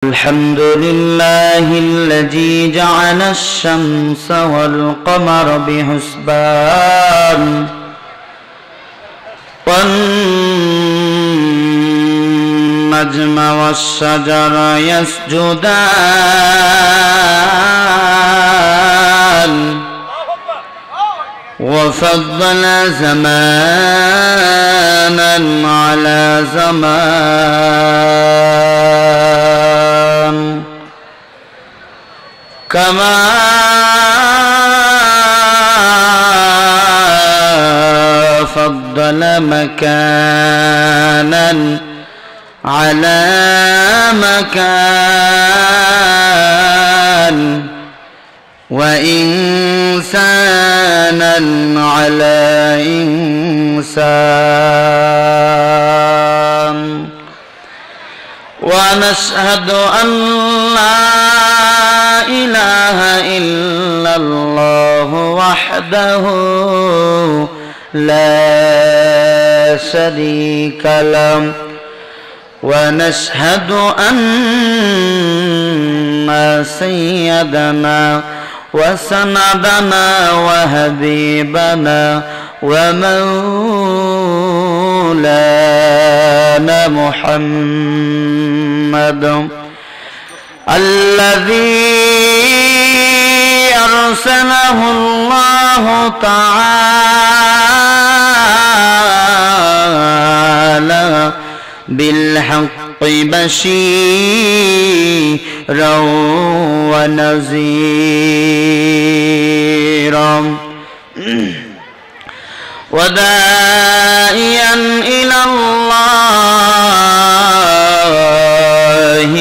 الحمد لله الذي جعل الشمس والقمر بحسبان والنجم والشجر يسجدان وفضل زمانا على زمان كما فضل مكانا على مكان وإنسانا على إنسان ونشهد أن لا إله إلا الله وحده لا شريك له ونشهد أن سيدنا وسندنا وحبيبنا ومولانا محمد الذي أرسله الله تعالى بالحق بشيرا ونذيرا وداعيا إلى الله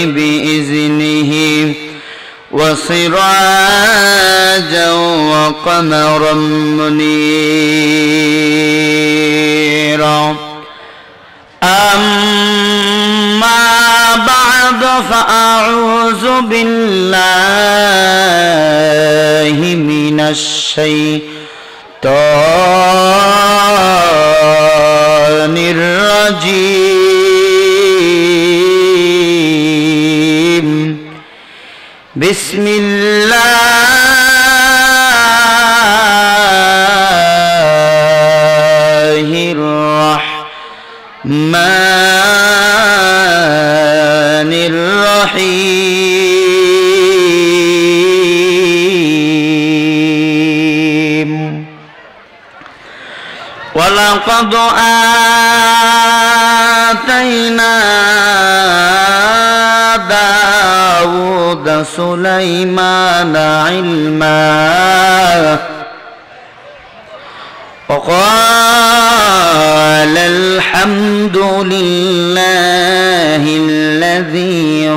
بإذنه وسراجا وقمرا منيرا أما بعد فأعوذ بالله من الشيطان الرجيم بسم الله الرحمن الرحيم ولقد آتينا داود سليمان علما وقال الحمد لله الذي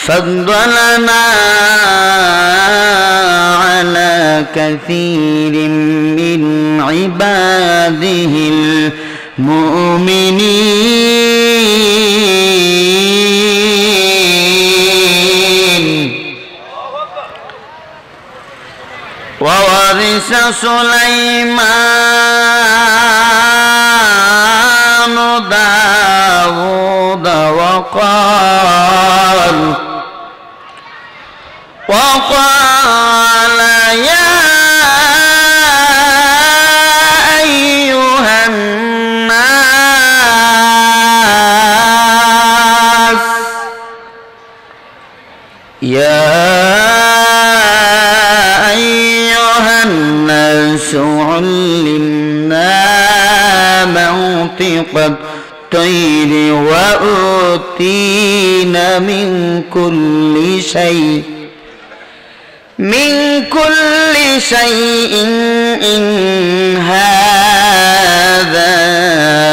فضلنا على كثير من عباده المؤمنين وورث سليمان داود وقال يا أيها الناس علمنا منطق الطير وأوتينا من كل شيء إن هذا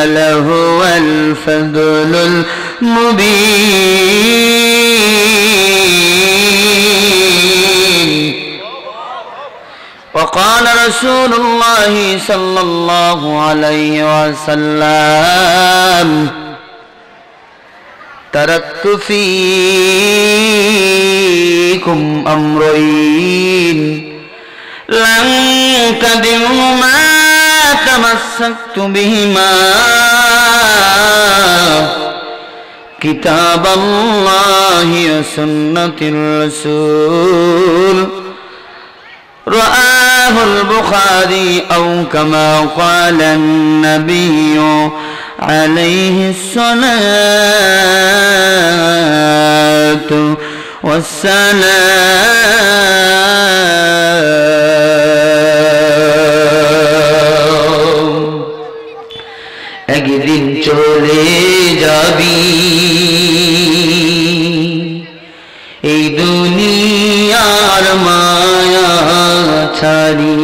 لهو الفضل المبين وقال رسول الله صلى الله عليه وسلم تركت فيكم أمرين لن تضلوا ما تمسكت بهما كتاب الله وسنة الرسول رآه البخاري أو كما قال النبي عليه الصلاة والسلام একদিন চলে যাবি এই দুনিয়ার মায়া ছাড়ি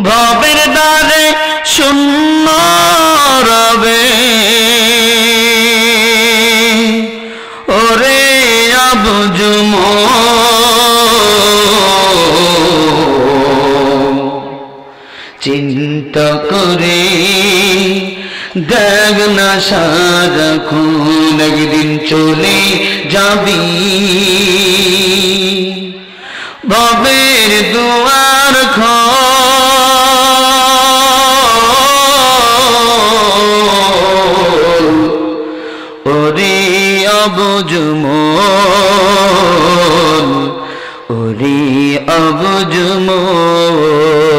ভবের দ্বারে শূন্য রবে ওরে আবুজ চিন্তা করে দেখ না সারাক্ষণ একদিন চলে যাবি ভবের দুয়ার খোল ওরে অবুঝ মন ওরে অবুঝ মন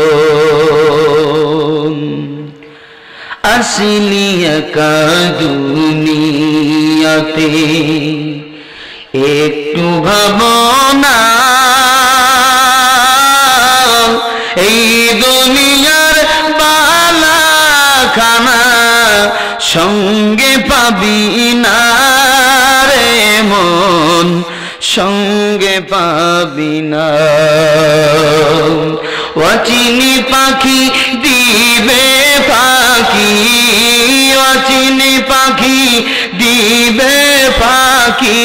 আসলি একা দুনিয়াতে একটু ভাবনা এই দুনিয়ার বালাখানা সঙ্গে পাবি না রে মন সঙ্গে পাবি না অচিনি পাখি দিবে পাখি অচিনি পাখি দিবে পাখি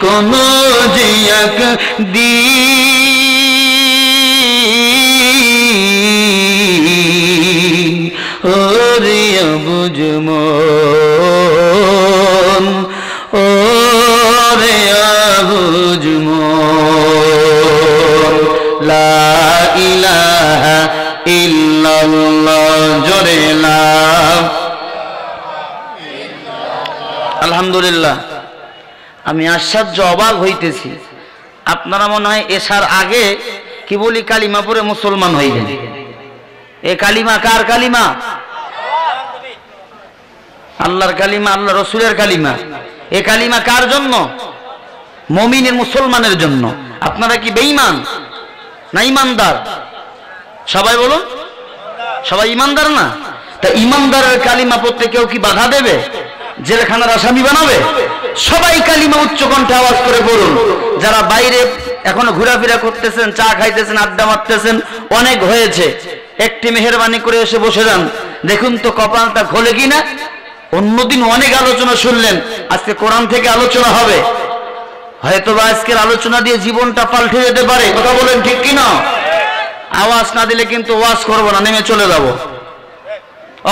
কোন যে একদিন ওরে অবুঝ মন ওরে অবুঝ মন লা ইলাহা ইল্লাল্লাহ জোরে লা আলহামদুলিল্লাহ। আমি আশ্চর্য অবাক হইতেছি, আপনারা মনে হয় এসার আগে কি বলি কালিমা পড়ে মুসলমান হইলেন। এ কালিমা কার কালিমা? আল্লাহর কালিমা, আল্লাহ রসুলের কালিমা। এ কালিমা কার জন্য? মুমিনের মুসলমানের জন্য। আপনারা কি বেঈমান না ইমানদার? সবাই বলুন, সবাই ইমানদার না? তা ইমানদারের কালিমা পড়তে কেউ কি বাধা দেবে? জেলখানার আসামি বানাবে? সবাই কালিমা উচ্চ কণ্ঠে আওয়াজ করে বলুন। যারা বাইরে এখনো ঘোরাফেরা করতেছেন, চা খাইতেছেন, আড্ডা মারতেছেন, অনেক হয়েছে, একটি মেহেরবানি করে এসে বসে যান, দেখুন তো কপালটা খোলে কিনা। অন্যদিন অনেক আলোচনা শুনলেন, আজকে কোরআন থেকে আলোচনা হবে। হয়তোবা আজকের আলোচনা দিয়ে জীবনটা পাল্টে যেতে পারে। কথা বলেন ঠিক কিনা? আওয়াজ না দিলে কিন্তু ওয়াজ করবো না, নেমে চলে যাব।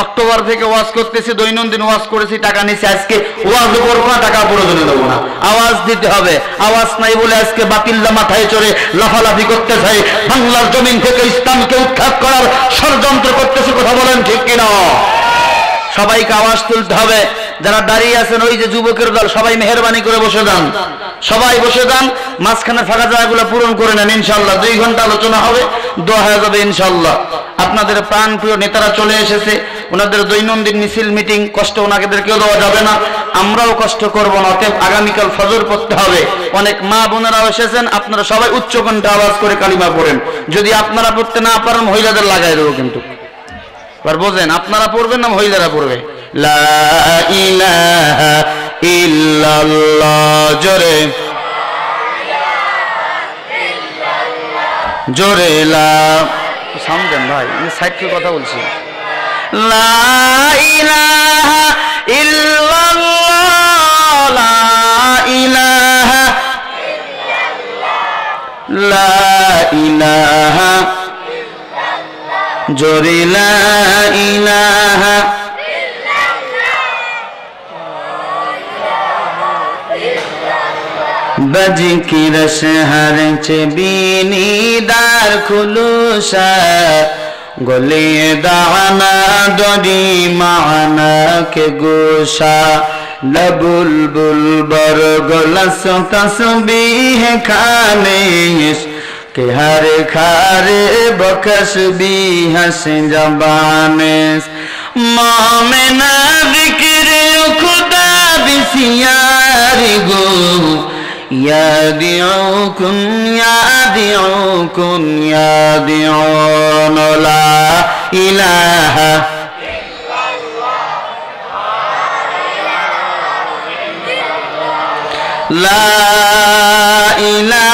অক্টোবর থেকে ওয়াজ করতেছি, দৈনন্দিন ওয়াজ করেছি, টাকা নিছি। আজকে ওয়াজ করবো না, টাকা প্রয়োজনে দেবো না। আওয়াজ দিতে হবে। আওয়াজ নাই বলে আজকে বাতিল্লা মাথায় চড়ে লাফালাফি করতে চাই, বাংলার জমিন থেকে ইসলামকে উৎখাত করার ষড়যন্ত্র করতেছে। কথা বলেন ঠিক কিনা? সবাইকে আওয়াজ তুলতে হবে। যারা দাঁড়িয়ে আছেন, ওই যে যুবকের দল, সবাই মেহেরবানি করে বসে যান, সবাই বসে যান। মাঝখানে ফাঁকা জায়গাগুলো পূরণ করে নেন। ইনশাল্লাহ 2 ঘন্টা আলোচনা হবে, দোয়া হয়ে যাবে ইনশাল্লাহ। আপনাদের প্রাণ প্রিয় নেতারা চলে এসেছে, ওনাদের দৈনন্দিন মিছিল মিটিং, কষ্ট ওনাদেরকেও দেওয়া যাবে না, আমরাও কষ্ট করবো না। অতএব আগামীকাল ফজর পড়তে হবে। অনেক মা বোনেরাও এসেছেন, আপনারা সবাই উচ্চ কণ্ঠে আওয়াজ করে কালিমা পড়েন। যদি আপনারা পড়তে না পারেন, মহিলাদের লাগাই দেবো কিন্তু। এবার বোঝেন, আপনারা পড়বেন না মহিলারা পড়বে? লা ইলাহা ইল্লাল্লাহ জোরে জোরে লা সাউন্ড দেন ভাই, আমি সাইড থেকে কথা বলছি। লা ইলাহা ইল্লাল্লাহ লা ইলাহা লা ইলাহা জোরে লা ইলাহা बज की रस हर चबीनी दार खुलूसा গলিয়ে দানা দরি মানা কে গোশা লবুলবুল বর গলস তসবিহ খানে کہ ہر کھار بکش بھی ہنس زبانے مومن ذکر خدا بسیار گو یادعوکن یادعوکن یادعون لا الہ لا الہ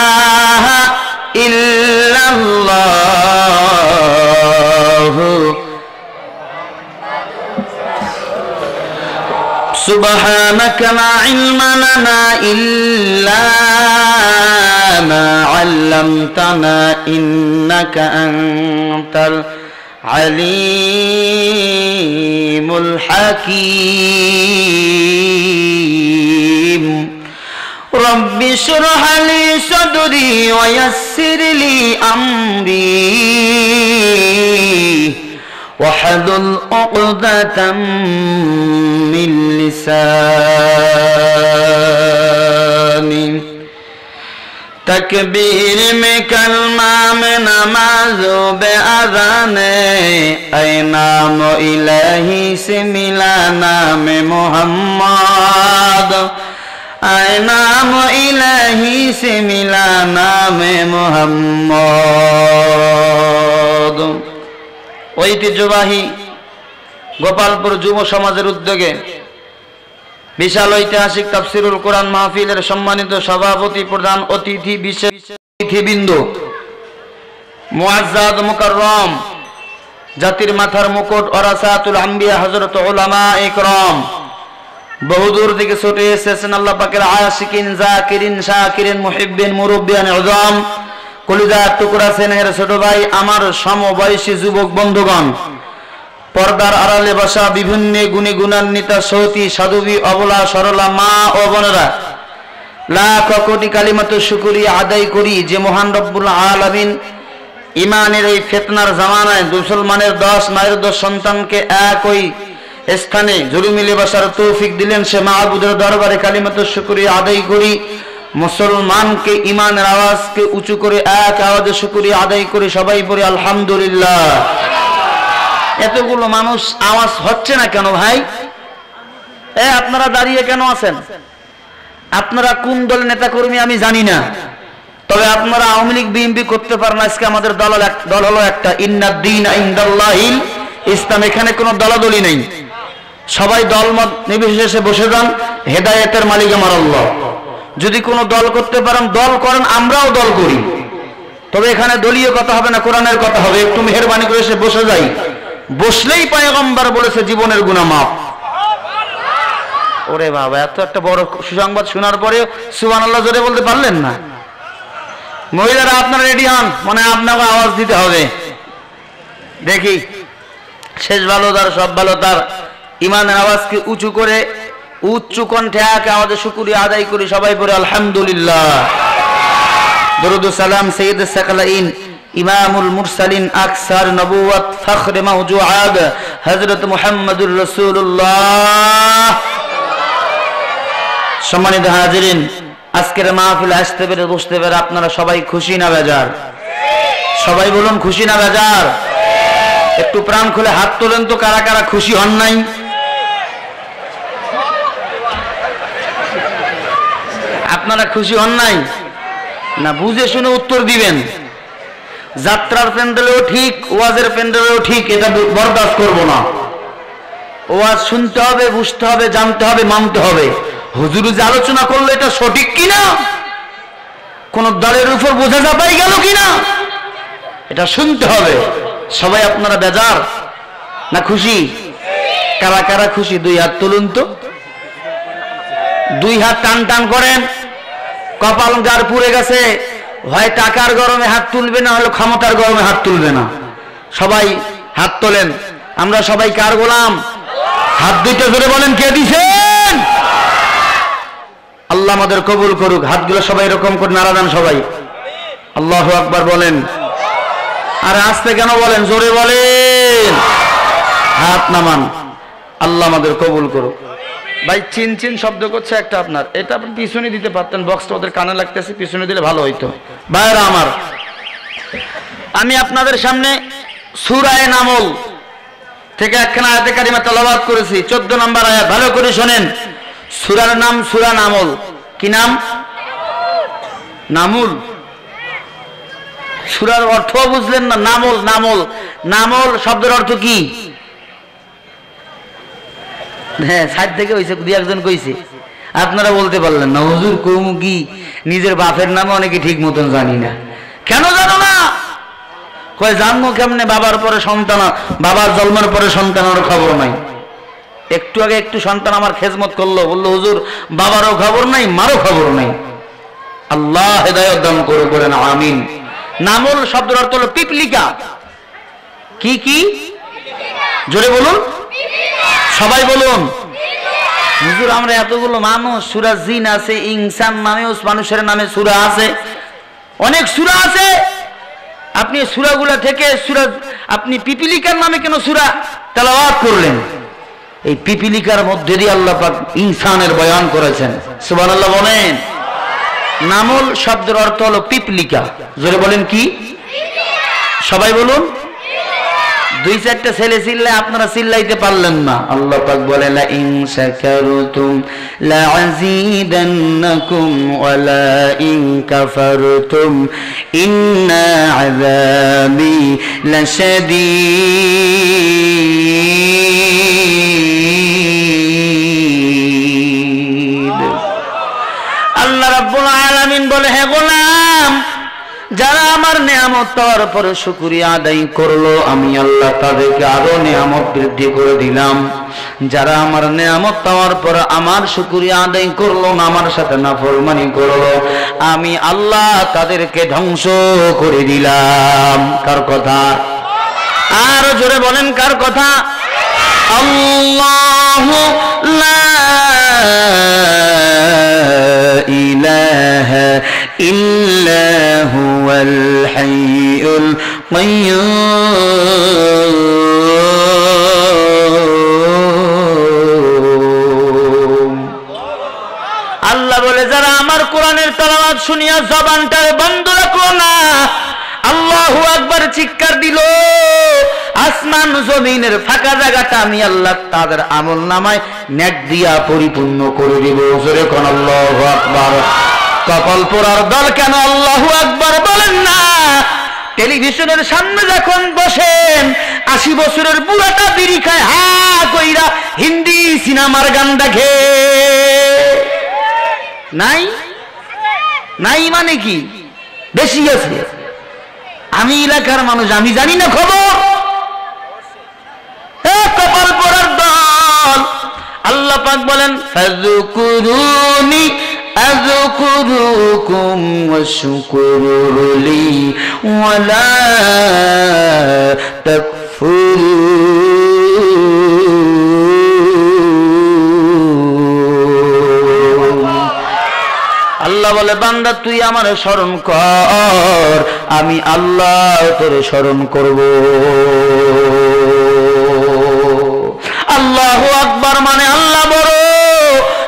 إلا الله سبحانك لا علم لنا إلا ما علمتنا إنك أنت العليم الحكيم رب اشرح لي صدري ويسر لي أمري واحلل عقدة من لساني تکبیر میں کلمہ میں نماز و بے اذان اے نام الہی سے ملا نام محمد اے نام الہی سے ملا نام محمد ঐতিহ্যবাহী গোপালপুর যুব সমাজের উদ্যোগে বিশাল ঐতিহাসিক তাফসিরুল কোরআন মাহফিলের সম্মানিত সভাপতি প্রধান অতিথি বিশেষ অতিথিবৃন্দ মুআজ্জাদ মুকাররম জাতির মাথার মুকুট ওরাসাতুল আম্বিয়া হযরত উলামা ইকরাম বহুদূর থেকে ছুটে এসেছেন আল্লাহ পাকের আশিকিন জাকিরিন শাকিরিন মুহিব্বিন মুরব্বিয়ান উযম কলিজার টুকরা স্নেহের ছোট ভাই আমার সমবয়সী যুবক বন্ধুগণ পর্দার আড়ালে বসা বিভিন্ন গুণী গুণান্বিত সৌতি সাধুবী অবলা সরলা মা ও বোনেরা লাখ কোটি কালিমাতু শুকরিয়া আদায় করি যে মহান রব্বুল আলামিন ইমানের এই ফিতনার জামানায় মুসলমানের 10 নারীর 10 সন্তানকে একই স্থানে জুলুমিলে বসার তৌফিক দিলেন সে মাহবুদের দরবারে কালিমাতু শুকরিয়া আদায় করি মুসলমানকে ইমানের আওয়াজকে উঁচু করে এক আওয়াজে শুকরিয়া আদায় করি সবাই পড়ি আলহামদুলিল্লাহ এতগুলো মানুষ আওয়াজ হচ্ছে না কেন ভাই আপনারা দাঁড়িয়ে কেন আছেন আপনারা কোন দলের নেতা কর্মী আমি জানি না তবে আপনারা আওয়ামী লীগ বিএনপি করতে পারেন আজকে আমাদের দল হলো একটা ইন্নাদ-দীন ইনদাল্লাহিল ইসলাম এখানে কোনো দলাদলি নেই সবাই দলমত নির্বিশেষে বসে যান হেদায়েতের মালিক আমার আল্লাহ যদি কোনো দল করতে পারেন দল করেন আমরাও দল করি তবে এখানে দলীয় কথা হবে না কোরআনের কথা হবে একটু মেহেরবানি করে এসে বসে যাই বসলেই পয়গম্বর বলেছে জীবনের গুনাহ মাফ ওরে বাবা এত একটা বড় সুসংবাদ শোনার পরে সুবহানাল্লাহ জোরে বলতে পারলেন না মহিলারা আপনারা রেডি হন মানে আপনাকে আওয়াজ দিতে হবে দেখি শেষ ভালো তার সব ভালো তার ইমানের আওয়াজকে উঁচু করে উচ্চ কণ্ঠে এক আওয়াজে শুকরিয়া আদায় করি সবাই পড়ে আলহামদুলিল্লাহ দরুদ ও সালাম সাইয়্যিদুস সাকালাইন ইমামুল মুরসালিন আকসার নবুওয়াত ফখরে মাওজুআদ হযরত মুহাম্মদুর রাসূলুল্লাহ সম্মানিত হাজিরিন আজকের মাহফিলে আসতে পেরে বসতে পেরে আপনারা সবাই খুশি না বেজার সবাই বলুন খুশি না বেজার একটু প্রাণ খুলে হাত তোলেন তো কারা কারা খুশি হন নাই আপনারা খুশি হন নাই না বুঝে শুনে উত্তর দিবেন যাত্রার প্যান্ডেলেও ঠিক ওয়াজের প্যান্ডেলেও ঠিক এটা বরদাস্ত করব না ওয়াজ শুনতে হবে বুঝতে হবে জানতে হবে মানতে হবে হুজুর যে আলোচনা করলো এটা সঠিক কিনা কোন দলের উপর বোঝা চাপাই গেল কিনা এটা শুনতে হবে সবাই আপনারা বেজার না খুশি কারা কারা খুশি দুই হাত তুলুন তো দুই হাত টান টান করেন কপাল গার পুড়ে গেছে হয় টাকার গরমে হাত তুলবে না হলে ক্ষমতার গরমে হাত তুলবে না সবাই হাত তোলেন আমরা সবাই কার গোলাম হাত দুইটা জোরে বলেন কে দিছেন আল্লাহ আমাদের কবুল করুক হাতগুলো সবাই এরকম করে নাড়া দেন সবাই আল্লাহু আকবার বলেন আর আস্তে কেন বলেন, জোরে বলেন। হাত নামান, আল্লাহ আমাদের কবুল করুক। ভাই চিন চিন শব্দ করছে একটা আপনার, এটা আপনি পিছনে দিতে পারতেন, বক্সটা ওদের কানে লাগতেছে, পিছনে দিলে ভালো হইতো। ভাইরা আমার, আমি আপনাদের সামনে সূরা নামল থেকে একখানা আয়াতে কারিমা তেলাওয়াত করেছি, 14 নম্বর আয়াত, ভালো করে শোনেন। সূরার নাম সূরা নামল। কি নাম? নামুল। সূরার অর্থ বুঝলেন না? নামল, নামল, নামল শব্দের অর্থ কি? হ্যাঁ, সাইড থেকে হইছে, দুই একজন কইছে, আপনারা বলতে পারলেন না। হুজুর কমু কি? নিজের বাপের নামে অনেকে ঠিক মতন জানি না। কেন জানো না? কয় জানবো কেমনে? বাবার পরে সন্তান, বাবার জন্মের পরে সন্তানের খবর নাই। একটু আগে একটু সন্তান আমার খেজমত করলো, বললো হুজুর বাবারও খবর নাই, মারও খবর নাই। আল্লাহ হেদায়েত দান করে, বলেন আমিন। নামল শব্দের অর্থ হলো পিপলিকা। কি কি? জোরে বলুন, সবাই বলুন। হুজুর আমরা এতগুলো মানুষ, সূরা জিন আছে, ইনসান নামেও মানুষের নামে সূরা আছে, অনেক সূরা আছে। আপনি সূরাগুলা থেকে সূরা, আপনি পিপিলিকার নামে কেন সূরা তেলাওয়াত করলেন? এই পিপিলিকার মধ্যে দিয়ে আল্লাহ পাক ইনসানের বয়ান করেছেন। সুবহানাল্লাহ বলেন। নামল শব্দের অর্থ হলো পিপলিকা। জোরে বলেন কি? সবাই বলুন। দুই চারটা ছেলে চিল্লায়, আপনারা চিল্লাইতে পারলেন না। আল্লাহ পাক বলে লা ইন শাকারতুম লা আযীদান্নাকুম ওয়া লা ইন কাফারতুম ইন্না আযাবি লাশাদীদ। আল্লাহ রাব্বুল আলামিন বলে, হে গোলাম, যারা আমার নেয়ামত পাওয়ার পরে শুকরিয়া আদায় করলো, আমি আল্লাহ তাদেরকে আরো নেয়ামত বৃদ্ধি করে দিলাম। যারা আমার নেয়ামত পাওয়ার পর আমার শুকরিয়া আদায় করলো না, আমার সাথে নাফরমানি করলো, আমি আল্লাহ তাদেরকে ধ্বংস করে দিলাম। কার কথা? আর জোরে বলেন, কার কথা? আল্লাহু লা ইলাহা ইল্লা হুয়াল হাইয়ুল কাইয়্যুম। আল্লাহ বলে, যারা আমার কোরআনের তেলাওয়াত শুনিয়া জবানটারে বন্ধ রাখলো না, আল্লাহু আকবার চিৎকার দিল, আসমান জমিনের ফাঁকা জায়গাটা আমি আল্লাহ তাদের আমল নামায় নেক দিয়া পরিপূর্ণ করে দিব। জোরে কোন আল্লাহু আকবার। কপাল পোড়ার দল কেন আল্লাহু আকবার বলেন না? টেলিভিশনের সামনে যখন বসেন, 80 বছরের বুড়াটা বিড়ি খায় হা কইরা হিন্দি সিনেমার গান দেখে। নাই নাই মানে কি? বেশি আছে। আমি এলাকার মানুষ, আমি জানি না খবর। কপাল পোড়ার দল। আল্লাহ পাক বলেন, ফাযকুরুনি আযকুরুকুম ওয়াশকুরুলি ওয়ালা তাকফুরুন। আল্লাহ বলে, বান্দা তুই আমার স্মরণ কর, আমি আল্লাহ তোরে স্মরণ করব। আল্লাহু আকবার মানে আল্লাহ বড়।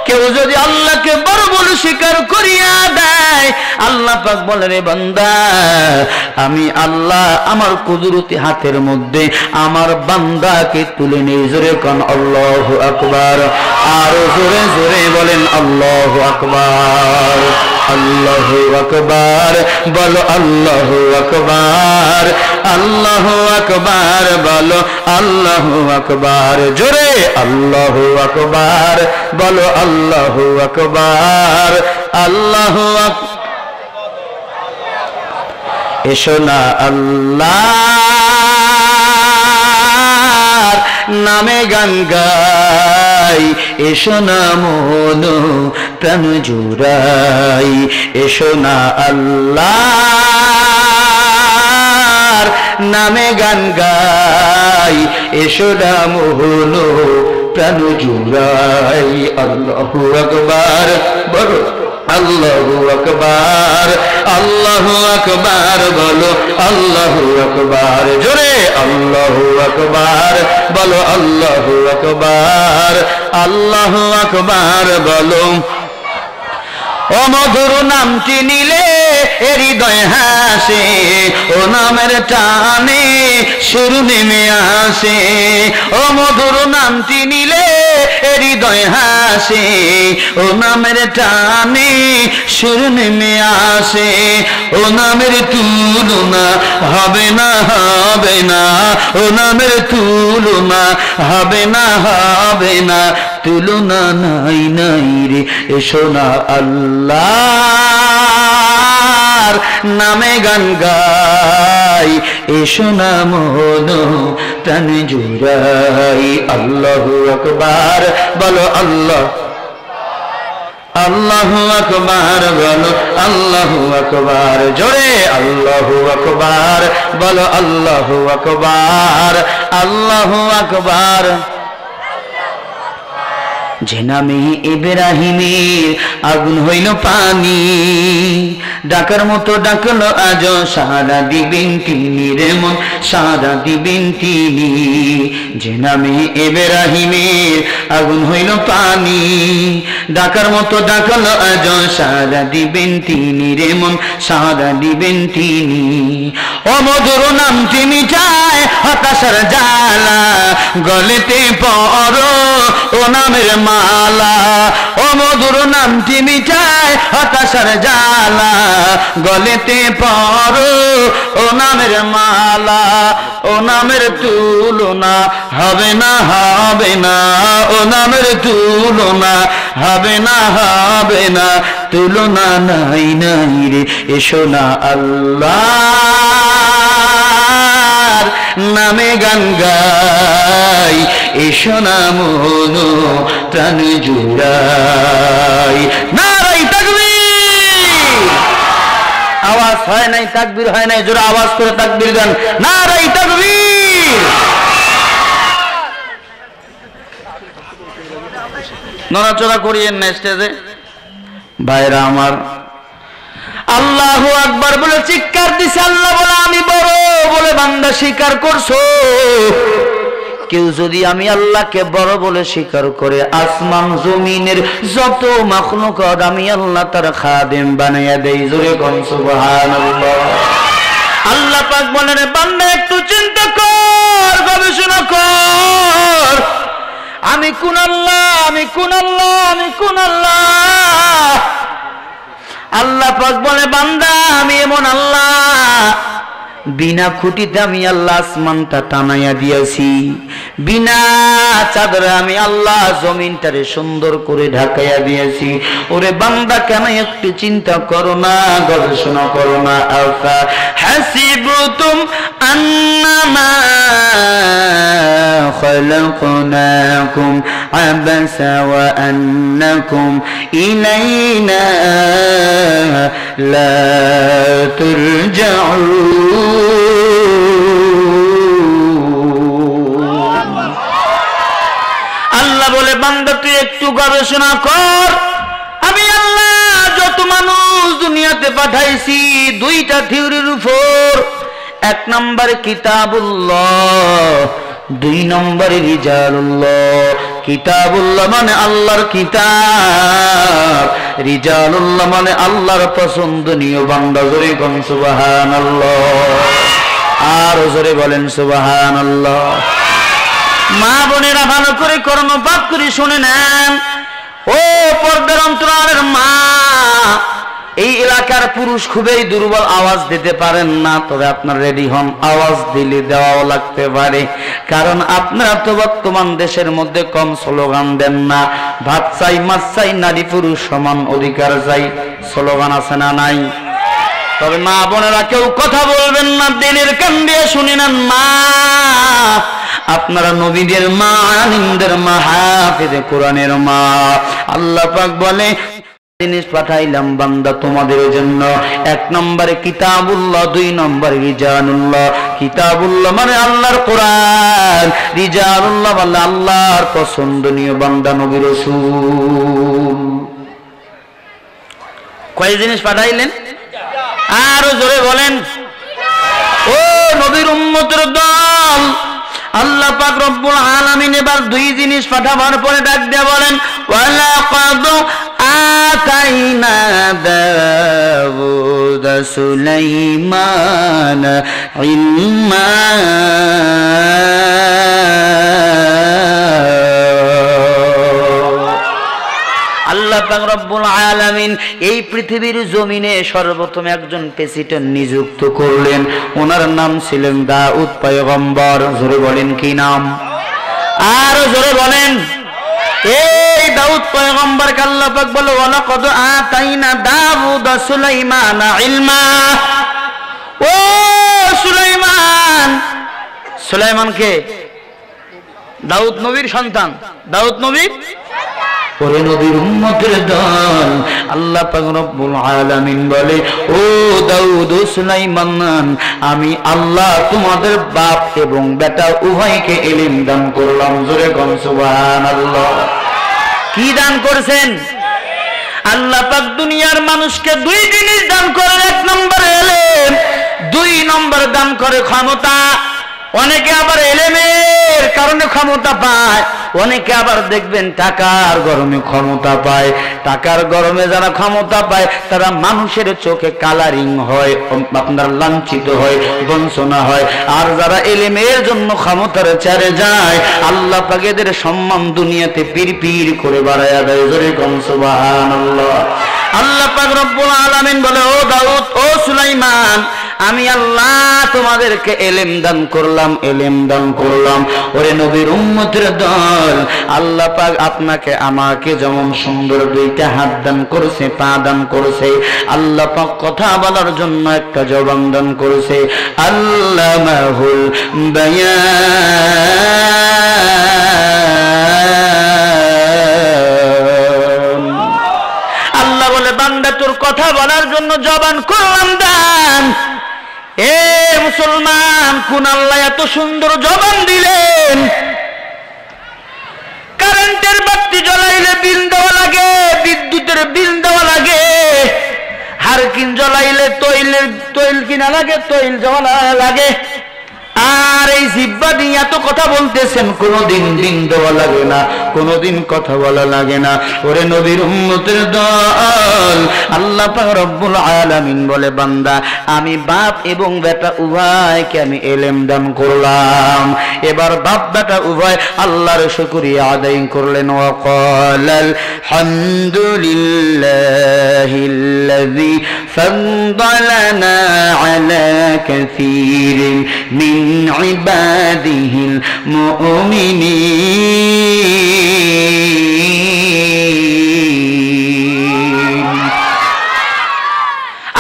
কেউ যদি আল্লাহকে বড় বলে স্বীকার করিয়া দেয়, আল্লাহ পাক বলে, রে বান্দা, আমি আল্লাহ আমার কুদরতি হাতের মধ্যে আমার বান্দাকে তুলে নিয়ে। জোরে কোন আল্লাহু আকবার। আর জোরে জোরে বলেন আল্লাহু আকবার। আল্লাহু আকবার বলো, আল্লাহু আকবার, আল্লাহু আকবার বলো, আল্লাহু আকবার। জোরে আল্লাহু আকবার বলো, আল্লাহু আকবার, আল্লাহু আকবার। এসো না আল্লাহর নামে গান গাই, এসো না মন প্রাণ জুড়াই। এসো না আল্লাহর নামে গান গাই, এসো না মন প্রাণ জুড়াই। আল্লাহু আকবার বলো, আল্লাহু আকবার, আল্লাহু আকবার বলো, আল্লাহু আকবার, জোরে আল্লাহু আকবার বলো, আল্লাহু আকবার, আল্লাহু আকবার বলো। ও মধুর নামটি নিলে হৃদয় হাসে, ও নামের টানে সুর নেমে আসে। ও মধুর নামটি নিলে হৃদয় হাসে, ও নামের টানে সুর নেমে আসে। ও নামের তুলনা হবে না, হবে না, ও নামের তুলনা হবে না, হবে না, তুলনা নাই নাই রে। এসো না আল্লাহর নামে গান গাই, এসো না মন প্রাণ জুড়াই। আল্লাহু আকবার বলো, আল্লাহ, আল্লাহু আকবার বলো, আল্লাহু আকবার, জোরে আল্লাহু আকবার বলো, আল্লাহু আকবার, আল্লাহু আকবার। যে নামে ইব্রাহিমের আগুন হইল পানি, ডাকার মতো ডাকলো আজ সারা দিবেন তিনি রে মন, সারা দিবেন তিনি। যে নামে ইব্রাহিমের আগুন হইল পানি, ডাকার মতো ডাকলো আজ সারা দিবেন তিনি রে মন, সারা দিবেন তিনি। ও মধুর নামটি মিটায় হতাশার জ্বালা, গলেতে পড়ো ও নামের মালা। ও মধুর নামটি মিটায় হতাশার জ্বালা, গলেতে পড়ো ও নামের মালা। ও নামের তুলনা হবে না, হবে না, ও নামের তুলনা হবে না, হবে না, তুলনা নাই নাই রে। এসো না আল্লাহর নামে গান গাই, এসো না মন প্রাণ জুড়াই। নারাই তাকবীর, আওয়াজ হয় নাই, তাকবীর হয় নাই, জোরে আওয়াজ করে তাকবীর গান। নারাই তাকবীর। নড়াচড়া করিয়েন না স্টেজে ভাইরা আমার। আল্লাহু আকবার বলে চিৎকার দিছে, আল্লাহ বলে আমি বড় বলে বান্দা স্বীকার করছো। কেউ যদি আমি আল্লাহকে বড় বলে স্বীকার করে, আসমান জমিনের যত মাখলুকাত আমি আল্লাহ তার খাদেম বানাইয়া দেই। জোরে কোন সুবহানাল্লাহ। আল্লাহ পাক বলেন বান্দা একটু চিন্তা কর, গবেষণা কর, আমি কোন আল্লাহ, আমি কোন আল্লাহ, আমি কোন আল্লাহ। আল্লাহ পাক বলে বান্দা আমি এমন আল্লাহ, বিনা খুঁটিতে আমি আল্লাহ আসমানটা টানাইয়া দিয়েছি, বিনা চাদরে আমি আল্লাহ জমিনটারে সুন্দর করে ঢাকাইয়া দিয়েছি। ওরে বান্দা কেন একটু চিন্তা করো না, গবেষণা করো না। আফা হাসিবতুম আন্নামা খালাকনাকুম আবাসা ওয়া আন্নাকুম ইলাইনা লা তুরজাউন। আল্লাহ বলে বান্দা তুই একটু গবেষণা কর, আমি আল্লাহ যত মানুষ দুনিয়াতে পাঠাইছি দুইটা থিওরির উপর। এক নম্বর কিতাবুল্লাহ, দুই নম্বরে রিজালুল্লাহ। কিতাবুল্লাহ মানে আল্লাহর কিতাব, রিজালুল্লাহ মানে আল্লাহর পছন্দনীয় বান্দা। জোরে কোন সুবহানাল্লাহ, আর জোরে বলেন সুবহানাল্লাহ। মা বোনেরা ভালো করে কর্ণপাত করে শুনে নেন। ও পর্দার অন্তরালের মা, এই এলাকার পুরুষ খুবই দুর্বল, আওয়াজ দিতে পারেন না, তবে আপনার রেডি হন, আওয়াজ দিলে দেওয়াও লাগতে পারে। কারণ আপনারা তো বর্তমান দেশের মধ্যে কম স্লোগান দেন না। ভাত চাই, মাছ চাই, নারী পুরুষ সমান অধিকার চাই, স্লোগান আছে না নাই? তবে মা বোনেরা কেউ কথা বলবেন না, দিনের কান দিয়ে শুনে নেন। মা আপনারা নবীদের মা, আলিমদের মা, হাফেজে কোরআনের মা। আল্লাহ পাক বলে জিনিস পাঠাইলাম বান্দা তোমাদের জন্য। এক নম্বরে কিতাবুল্লাহ, দুই নম্বরে রিজালুল্লাহ। কিতাবুল্লাহ মানে আল্লাহর কোরআন, রিজালুল্লাহ মানে আল্লাহর পছন্দনীয় বান্দা নবী রাসূল। কয় জিনিস পাঠাইলেন? আরো জোরে বলেন। ও নবীর উম্মতের দল, আল্লাহ পাক রব্বুল আলামিন এবার দুই জিনিস পাঠাবার পরে ডাক দিয়ে বলেন, ওয়ালাকাদ আতাইনা দাউদা সুলাইমান ইলমা। আল্লাহ পাক রব্বুল আলামিন এই পৃথিবীর জমিনে সর্বপ্রথম একজন প্রেসিডেন্ট নিযুক্ত করলেন। ওনার নাম ছিলেন দাউদ পয়গম্বর। জোরে বলেন কি নাম? আরো জোরে বলেন। এই দাউদ পয়গম্বরকে আল্লাহ পাক বলে, ওয়ালাকাদ আতাইনা দাউদা সুলাইমান ইলমা। ও সুলাইমান, সুলাইমান কে? দাউদ নবীর সন্তান, দাউদ নবীর। ওরে নবীর উম্মতের দল, আল্লাহ পাক রব্বুল আলামিন বলে, ও দাউদ ও সুলাইমান, আমি আল্লাহ তোমাদের বাপ এবং বেটা উভয়কে ইলম দান করলাম। জোরে কোন সুবহানাল্লাহ। কি দান করছেন? আল্লাহ পাক দুনিয়ার মানুষকে দুই জিনিস দান করেন। এক নম্বর ইলম, দুই নম্বর দান করে ক্ষমতা। অনেকে আবার ইলমের কারণে ক্ষমতা পায়, অনেকে আবার দেখবেন টাকার গরমে ক্ষমতা পায়। টাকার গরমে যারা ক্ষমতা পায় তারা মানুষের চোখে কালারিং হয়, আপনার লাঞ্ছিত হয়, বঞ্চনা হয়। আর যারা ইলমের জন্য ক্ষমতার চারে যায়, আল্লাহ পাক এদের সম্মান দুনিয়াতে পির করে বাড়ায়া দেয়। জোরে কোন সুবহানাল্লাহ। আল্লাহ পাক রব্বুল আলামিন বলে, ও দাউদ ও সুলাইমান, আমি আল্লাহ তোমাদেরকে ইলম দান করলাম, ইলম দান করলাম। ওরে নবীর উম্মতের দল, আল্লাহ পাক আপনাকে আমাকে যেমন সুন্দর দুইটা হাত দান করেছে, পা দান করেছে, আল্লাহ পাক কথা বলার জন্য একটা জবান দান করেছে। আল্লামাহুল বায়ান। আল্লাহ বলে, বান্দা তোর কথা বলার জন্য জবান করলাম দান। এ মুসলমান, কোন আল্লাহ এত সুন্দর জবান দিলেন? কারেন্টের বাতি জ্বলাইলে বিল দেওয়া লাগে, বিদ্যুতের বিল দেওয়া লাগে। হারকিন জ্বলাইলে তৈল কিনা লাগে, তৈল জ্বলা লাগে। আর এই জিহ্বা দিয়ে এত কথা বলতেছেন, কোনদিন দিন দেওয়া লাগে না, কোনদিন কথা বলা লাগে না। ওরে নবীর উম্মতের দল, আল্লাহ পাক রব্বুল আলামিন বলে, বান্দা আমি বাপ এবং বেটা উভয়কে আমি ইলম দান করলাম। এবার বাপ বেটা উভয় আল্লাহর শুকরিয়া আদায় করলেন। ওয়া ক্বালাল হামদুলিল্লাহিল্লাযী ফাদ্দালানা আলা কাসীরিন মিন ইবাদিহিল মুমিনিন।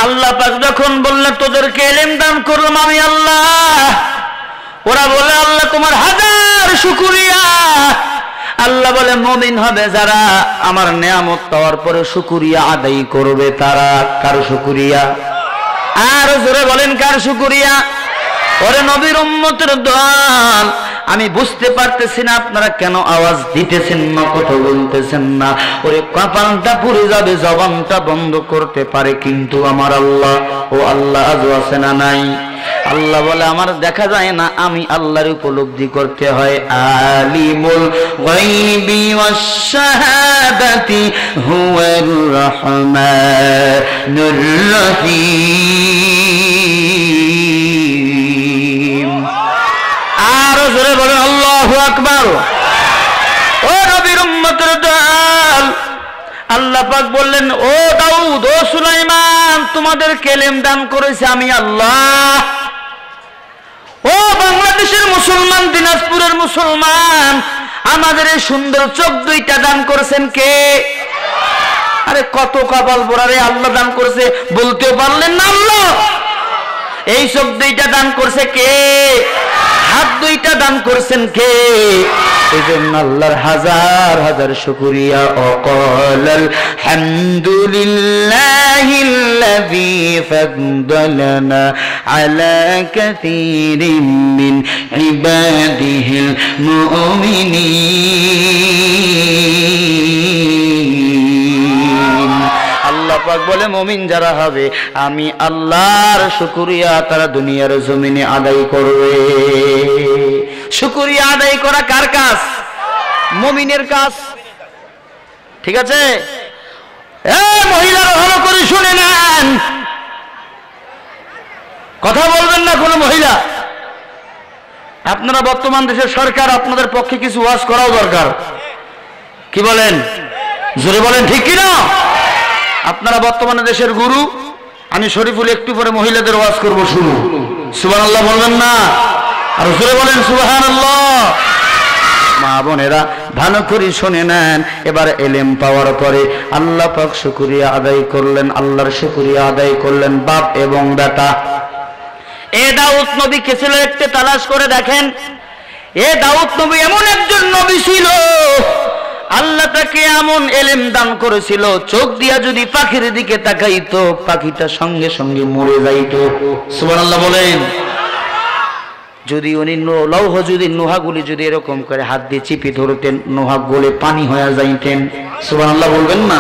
আল্লাহ পাক যখন বললেন তোদেরকে ইলম দান করলাম আমি আল্লাহ, ওরা বলে আল্লাহ তোমার হাজার শুকরিয়া। আল্লাহ বলে, মুমিন হবে যারা আমার নিয়ামত পাওয়ার পরে শুকরিয়া আদায় করবে তারা। কার শুকরিয়া? আর জোরে বলেন, কার শুকরিয়া? ওরে নবীর উম্মতের দল, আমি বুঝতে পারতেছি না আপনারা কেন আওয়াজ দিতেছেন না, কথা বলতেছেন না। ওরে কপালটা পুড়ে যাবে, জবানটা বন্ধ করতে পারে, কিন্তু আমার আল্লাহ, ও আল্লাহ আজও আছে না নাই? আল্লাহ বলে, আমার দেখা যায় না, আমি আল্লাহর উপলব্ধি করতে হয়। আলিমুল গায়বি ওয়াশ শাহাদাতি হুয়ার রহমানুর রহিম। আরো জোরে বলেন আল্লাহু আকবার। ও নবীর উম্মতের দল, আল্লাহ পাক বললেন, ও দাউদ ও সুলাইমান, তোমাদের ইলম দান করেছে আমি আল্লাহ। ও বাংলাদেশের মুসলমান, দিনাজপুরের মুসলমান, আমাদের এই সুন্দর চোখ দুইটা দান করেছেন কে? আরে কত কপাল পোড়ারে, আল্লাহ দান করেছে বলতেও পারলেন না আল্লাহ। এই চোখ দুইটা দান করছে কে? হাত দুইটা দান করছেন কে? এই জন্য আল্লাহর হাজার হাজার শুকরিয়া। ওয়াকালাল হামদুলিল্লাহিল্লাযী ফাদ্দালানা আলা কাসীরিন মিন ইবাদিহিল মুমিনিন। আল্লাহ পাক বলে, তাহলে মুমিন যারা হবে আমি আল্লাহর শুকরিয়া তারা দুনিয়ার জমিনে আদায় করবে। শুকরিয়া আদায় করা কার কাজ? মুমিনের কাজ। ঠিক আছে? মহিলারা ভালো করে শুনে নেন, কথা বলবেন না কোনো মহিলা। আপনারা বর্তমান দেশের সরকার, আপনাদের পক্ষে কিছু ওয়াজ করাও দরকার। কি বলেন? জোরে বলেন, ঠিক কিনা? আপনারা বর্তমানে দেশের গুরু, আমি শরীফুল একটু পরে মহিলাদের ওয়াজ করবো, শুনুন। সুবহানাল্লাহ বলবেন না? আর জোরে বলেন সুবহানাল্লাহ। মা বোনেরা ভালো করে শুনে নেন। এবার এলেম পাওয়ার পরে আল্লাহ পাক শুকরিয়া আদায় করলেন, আল্লাহর শুকরিয়া আদায় করলেন বাপ এবং বেটা। দাউদ নবী কে ছিল একটু তালাশ করে দেখেন। দাউদ নবী এমন একজন নবী ছিল, আল্লাহ তাকে এমন এলেম দান করেছিল, চোখ দিয়া যদি পাখির দিকে তাকাইতো পাখিটা সঙ্গে সঙ্গে মরে যাইতো। সুবহানাল্লাহ বলেন। যদি উনি লৌহ যদি নোহাগুলি যদি এরকম করে হাত দিয়ে চিপি ধরতেন, নোহা গলে পানি হয়ে যাইতেন। সুবহানাল্লাহ বলবেন না?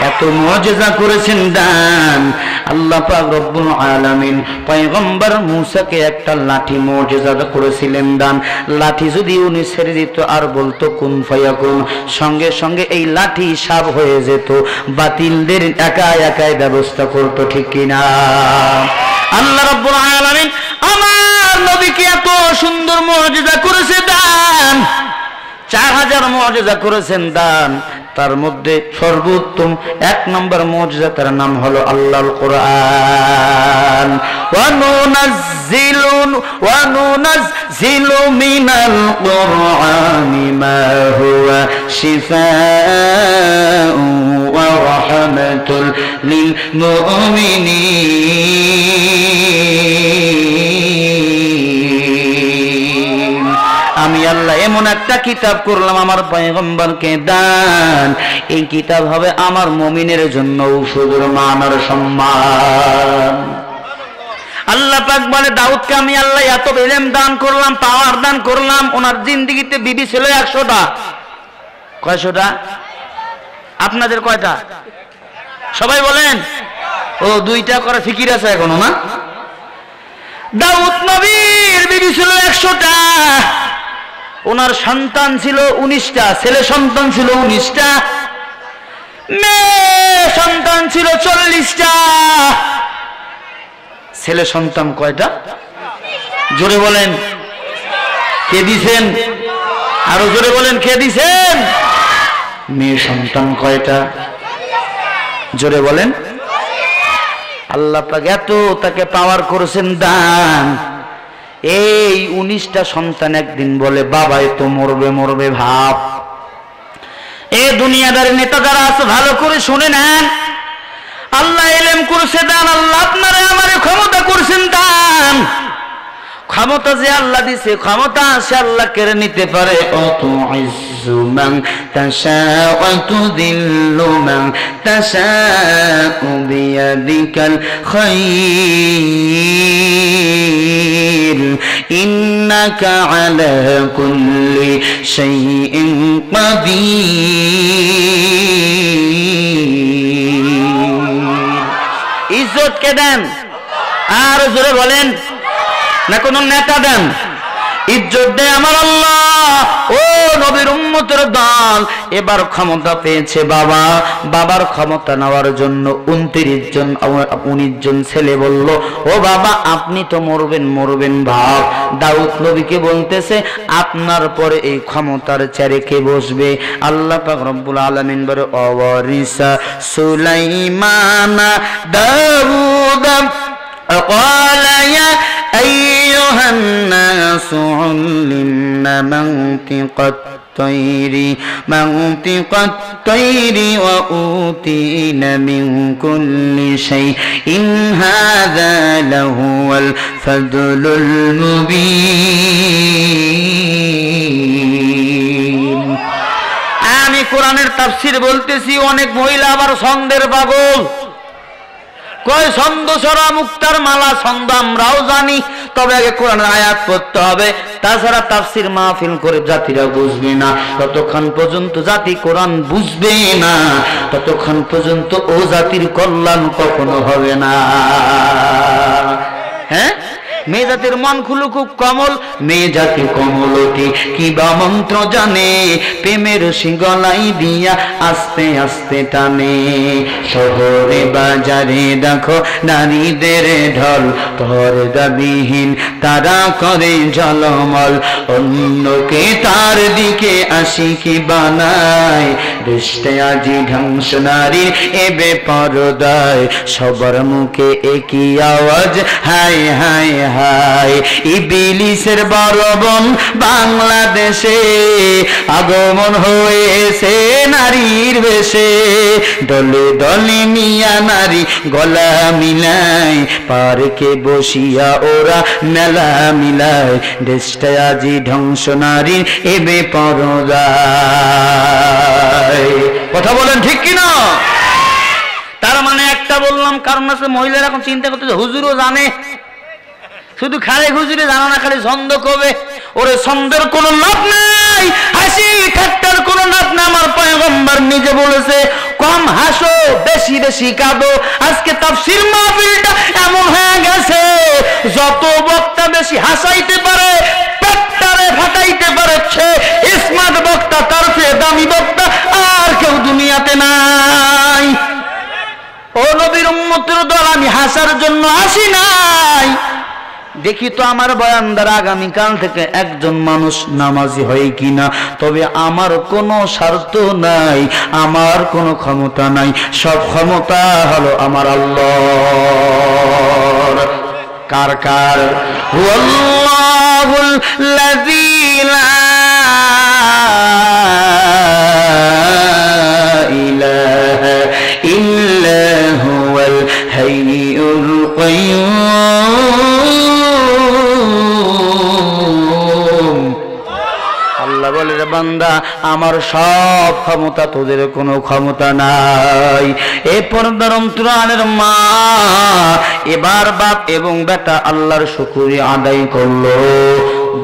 এত মুআজিজা করেছেন দান আল্লাহ পাক রব্বুল আলামিন। পয়গম্বর মূসাকে একটা লাঠি মুআজিজা করেছিলেন দান। লাঠি যদি উনি ছেড়ে দিত আর বলতো কুন ফায়াকুন, সঙ্গে সঙ্গে এই লাঠি সাপ হয়ে যেত। বাতিলদের একা একাই ব্যবস্থা করতো, ঠিক কিনা? আল্লাহ রব্বুল আলামিন আমার নবীকে এত সুন্দর মুআজিজা করেছে দান, 4000 মুআজিজা করেছেন দান। তার মধ্যে সর্বোত্তম 1 নম্বর মুআজিজা, তার নাম হলো আল্লাহর কোরআন। ওয়া নুনাজ্জিলু মিনাল কোরআনি মা হুয়া শিফাa'un ওয়া রাহমাতুল লিল মুমিনিন। আমি আল্লাহ এমন একটা কিতাব করলাম আমার পয়গম্বরকে দান, এই কিতাব হবে আমার মুমিনের জন্য ঔষধের মান আর সম্মান। আল্লাহ পাক বলে দাউদকে আমি আল্লাহ এত ইলম দান করলাম, পাওয়ার দান করলাম। ওনার জিন্দেগিতে বিবি ছিল 100টা। কয়শোটা? আপনাদের কয়টা? সবাই বলেন। ও 2টা করে ফিকির আছে এখনো না? দাউদ নবীর বিবি ছিল 100টা, ওনার সন্তান ছিল 19টা, ছেলে সন্তান ছিল 19টা, মেয়ে সন্তান ছিল 40টা। ছেলে সন্তান কয়টা? জোরে বলেন। কে দিছেন? আরো জোরে বলেন, কে দিছেন? মেয়ে সন্তান কয়টা? জোরে বলেন। আল্লাহ পাক এত তাকে পাওয়ার করেছেন দান। এই 19টা সন্তান একদিন বলে বাবাই তো মরবে মরবে ভাব। দুনিয়াদার নেতা যারা আছে ভালো করে শুনে নেন, আল্লাহ ইলম করেছে দান, আল্লাহ আপনারে আমারে ক্ষমতা করেছেন দান। ক্ষমতা যে আল্লাহ দিছে, ক্ষমতা সে আল্লাহ কেড়ে নিতে পারে। তুইজ্জু মান তাশাউ ওয়া তুযিল্লু মান তাশাউ বিয়াদিকাল খায়র ইন্নাকা আলা কুল্লি শাইইন কাদির। ইজ্জত কে দেন? আর জোরে বলেন। না কোন নেতা দেন? ইজ্জত দেয় আমার আল্লাহ। ও নবীর উম্মতের দল, এবার ক্ষমতা পেয়েছে বাবা। বাবার ক্ষমতা নেওয়ার জন্য 19 জন ছেলে বলল, ও বাবা আপনি তো মরবেন মরবেন ভাব। দাউদ নবীকে বলতেছে আপনার পরে এই ক্ষমতার চেয়ারে কে বসবে? আল্লাহ পাক রব্বুল আলামিন বলে ওয়ারিসা সুলাইমানা দাউদা قال يا أيها الناس علمنا منطق الطير وأوتينا من كل شيء إن هذا لهو الفضل المبين। আমি কোরআনের তাফসীর বলতেছি, অনেক মহিলা আবার ছন্দের পাগল। কয় ছন্দ ছড়া মুক্তার মালা, ছন্দ আমরাও জানি, পড়তে হবে, আগে কোরআনের আয়াত পড়তে হবে, তাছাড়া তাফসীর মাহফিল করে জাতিরা বুঝবে না। যতক্ষণ পর্যন্ত জাতি কোরআন বুঝবে না ততক্ষণ পর্যন্ত ও জাতির কল্যাণ কখনো হবে না। হ্যাঁ, মেয়ে জাতির মন খুলু খুব কমল, মেয়ে জাতি কমলটি কিবা মন্ত্র জানে, প্রেমের গলাই দিয়া আস্তে আস্তে টানে। শহরে বাজারে দেখো নারীদের ঢল, পর্দাবিহীন তারা করে ঝলমল, অন্যকে তার দিকে আশিকি বানায়। দৃষ্টে আজি ধ্বংস নারীর এ বেপরদায়, সবার মুখে একই আওয়াজ হায় হায় হায়। ইবলিসের বরবন বাংলাদেশে আগমন হয়েছে নারীর বেশে, দলে দলে মিয়া নারী গলা মিলায়, পার্কে বসিয়া ওরা মেলা মিলায়। দেশটা আজি ধ্বংস নারীর এ বেপরদায়। কথা বলেন ঠিক কিনা? তার মানে একটা বললাম, কারণ আছে মহিলারা এখন চিন্তা করতে হুজুরও জানে, শুধু খালি হুজুরে জানা না, খালি ছন্দ কবে। ওরে ছন্দের কোনো লাভ নাই, হাসি ঠাট্টার কোনো লাভ নাই। আমার পয়গম্বর নিজে বলেছে কম হাসো বেশি বেশি কাঁদো। আজকে তাফসীর মাহফিলটা এমন হয়ে গেছে, যত বক্তা বেশি হাসাইতে পারে, পেটটারে ফাটাইতে পারে, সে স্মার্ট বক্তা, তার চেয়ে দামি বক্তা আর কেউ দুনিয়াতে নাই। ও নবীর উম্মতের দল, আমি হাসার জন্য আসি নাই। দেখি তো আমার বয়ান দ্বারা আগামীকাল থেকে একজন মানুষ নামাজি হয় কিনা। তবে আমার কোনো স্বার্থ নাই, আমার কোনো ক্ষমতা নাই, সব ক্ষমতা হলো আমার আল্লাহর। কার কার? হুয়াল্লাহুল লাযী লা ইলাহা ইল্লা হুয়াল হাইয়ুল কাইয়্যুম। বলে রে বান্দা, আমার সব ক্ষমতা, তোদের কোনো ক্ষমতা নাই। এ পর্দার অন্তরালের মা এবার বাপ এবং বেটা আল্লাহর শুকরিয়া আদায় করলো।